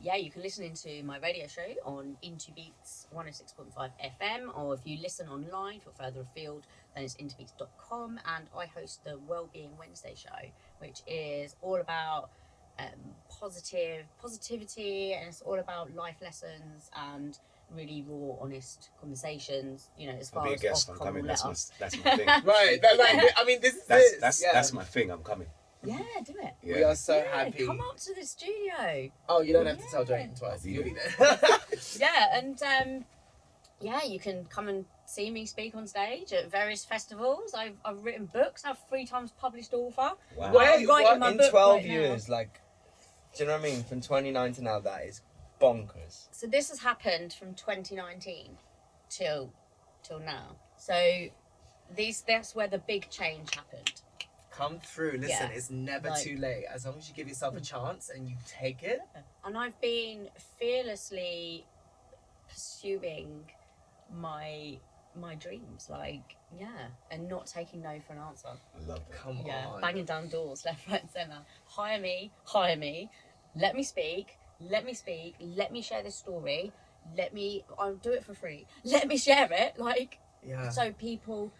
Speaker 1: yeah, you can listen into my radio show on 𝗍𝗵𝗶𝗴 106.5 FM, or if you listen online for further afield, then it's 𝗍𝗵𝗶𝗴.com. And I host the Wellbeing Wednesday show, which is all about positivity, and it's all about life lessons and really raw, honest conversations. You know, as far
Speaker 4: I'll be a
Speaker 1: as
Speaker 4: guest. I'm
Speaker 1: Ofcom
Speaker 4: coming.
Speaker 1: will
Speaker 4: That's
Speaker 1: let
Speaker 4: my
Speaker 1: us.
Speaker 4: thing.
Speaker 2: Right. I mean, this is
Speaker 4: That's my thing. I'm coming.
Speaker 1: Yeah, do it.
Speaker 4: Yeah.
Speaker 2: We are so
Speaker 1: Yeah,
Speaker 2: happy.
Speaker 1: come up to the studio.
Speaker 2: Oh, you don't have to tell
Speaker 1: Yeah.
Speaker 2: Drayton twice.
Speaker 4: I'll be
Speaker 2: You'll be
Speaker 4: there.
Speaker 2: there.
Speaker 1: Yeah, and yeah, you can come and see me speak on stage at various festivals. I've written books. I'm 3 times published author.
Speaker 4: Wow.
Speaker 2: Wait,
Speaker 1: I'm writing
Speaker 2: what?
Speaker 1: my
Speaker 3: In
Speaker 1: book
Speaker 3: 12
Speaker 1: right now.
Speaker 3: years, like, do you know what I mean? From 29 to now, that is bonkers.
Speaker 1: So this has happened from 2019 till now. So that's where the big change happened.
Speaker 2: Come through. Listen,
Speaker 1: Yeah.
Speaker 2: it's never
Speaker 1: Like-
Speaker 2: too late. As long as you give yourself a chance and you take it.
Speaker 1: And I've been fearlessly pursuing my dreams, like, yeah, and not taking no for an answer.
Speaker 4: I love that.
Speaker 2: Come
Speaker 1: Yeah,
Speaker 2: on.
Speaker 1: banging down doors left, right, and centre. Hire me. Let me speak. Let me share this story. I'll do it for free. Let me share it. Like,
Speaker 2: Yeah.
Speaker 1: so people,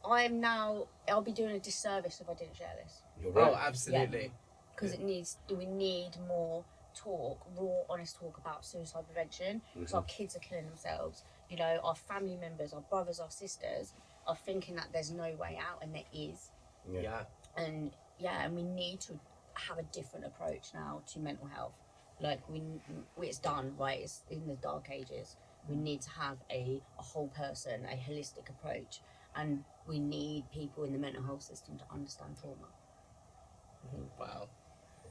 Speaker 1: I'll be doing a disservice if I didn't share this.
Speaker 4: You're right.
Speaker 2: Oh, absolutely.
Speaker 1: Because we need more talk, raw, honest talk about suicide prevention. Because our kids are killing themselves. You know, our family members, our brothers, our sisters are thinking that there's no way out, and there is.
Speaker 2: Yeah.
Speaker 1: And yeah, and we need to have a different approach now to mental health. Like it's done, right? It's in the dark ages. We need to have a whole person, a holistic approach, and we need people in the mental health system to understand trauma.
Speaker 2: Wow.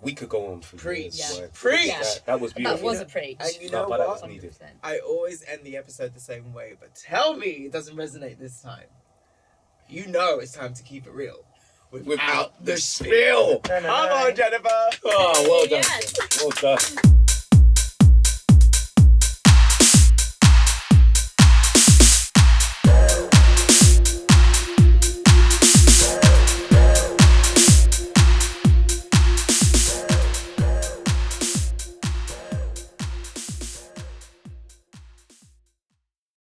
Speaker 4: We could go on for
Speaker 2: Preach.
Speaker 4: years.
Speaker 1: Yeah.
Speaker 4: Right?
Speaker 2: Preach.
Speaker 1: Yeah.
Speaker 4: That was beautiful.
Speaker 1: That was a preach.
Speaker 2: And you know
Speaker 4: but that
Speaker 2: what?
Speaker 4: was needed.
Speaker 1: 100%.
Speaker 2: I always end the episode the same way, but tell me it doesn't resonate this time. You know it's time to keep it real.
Speaker 4: Without the spill.
Speaker 2: Come on, Jennifer.
Speaker 4: Oh, well done.
Speaker 1: Yes.
Speaker 4: Well done.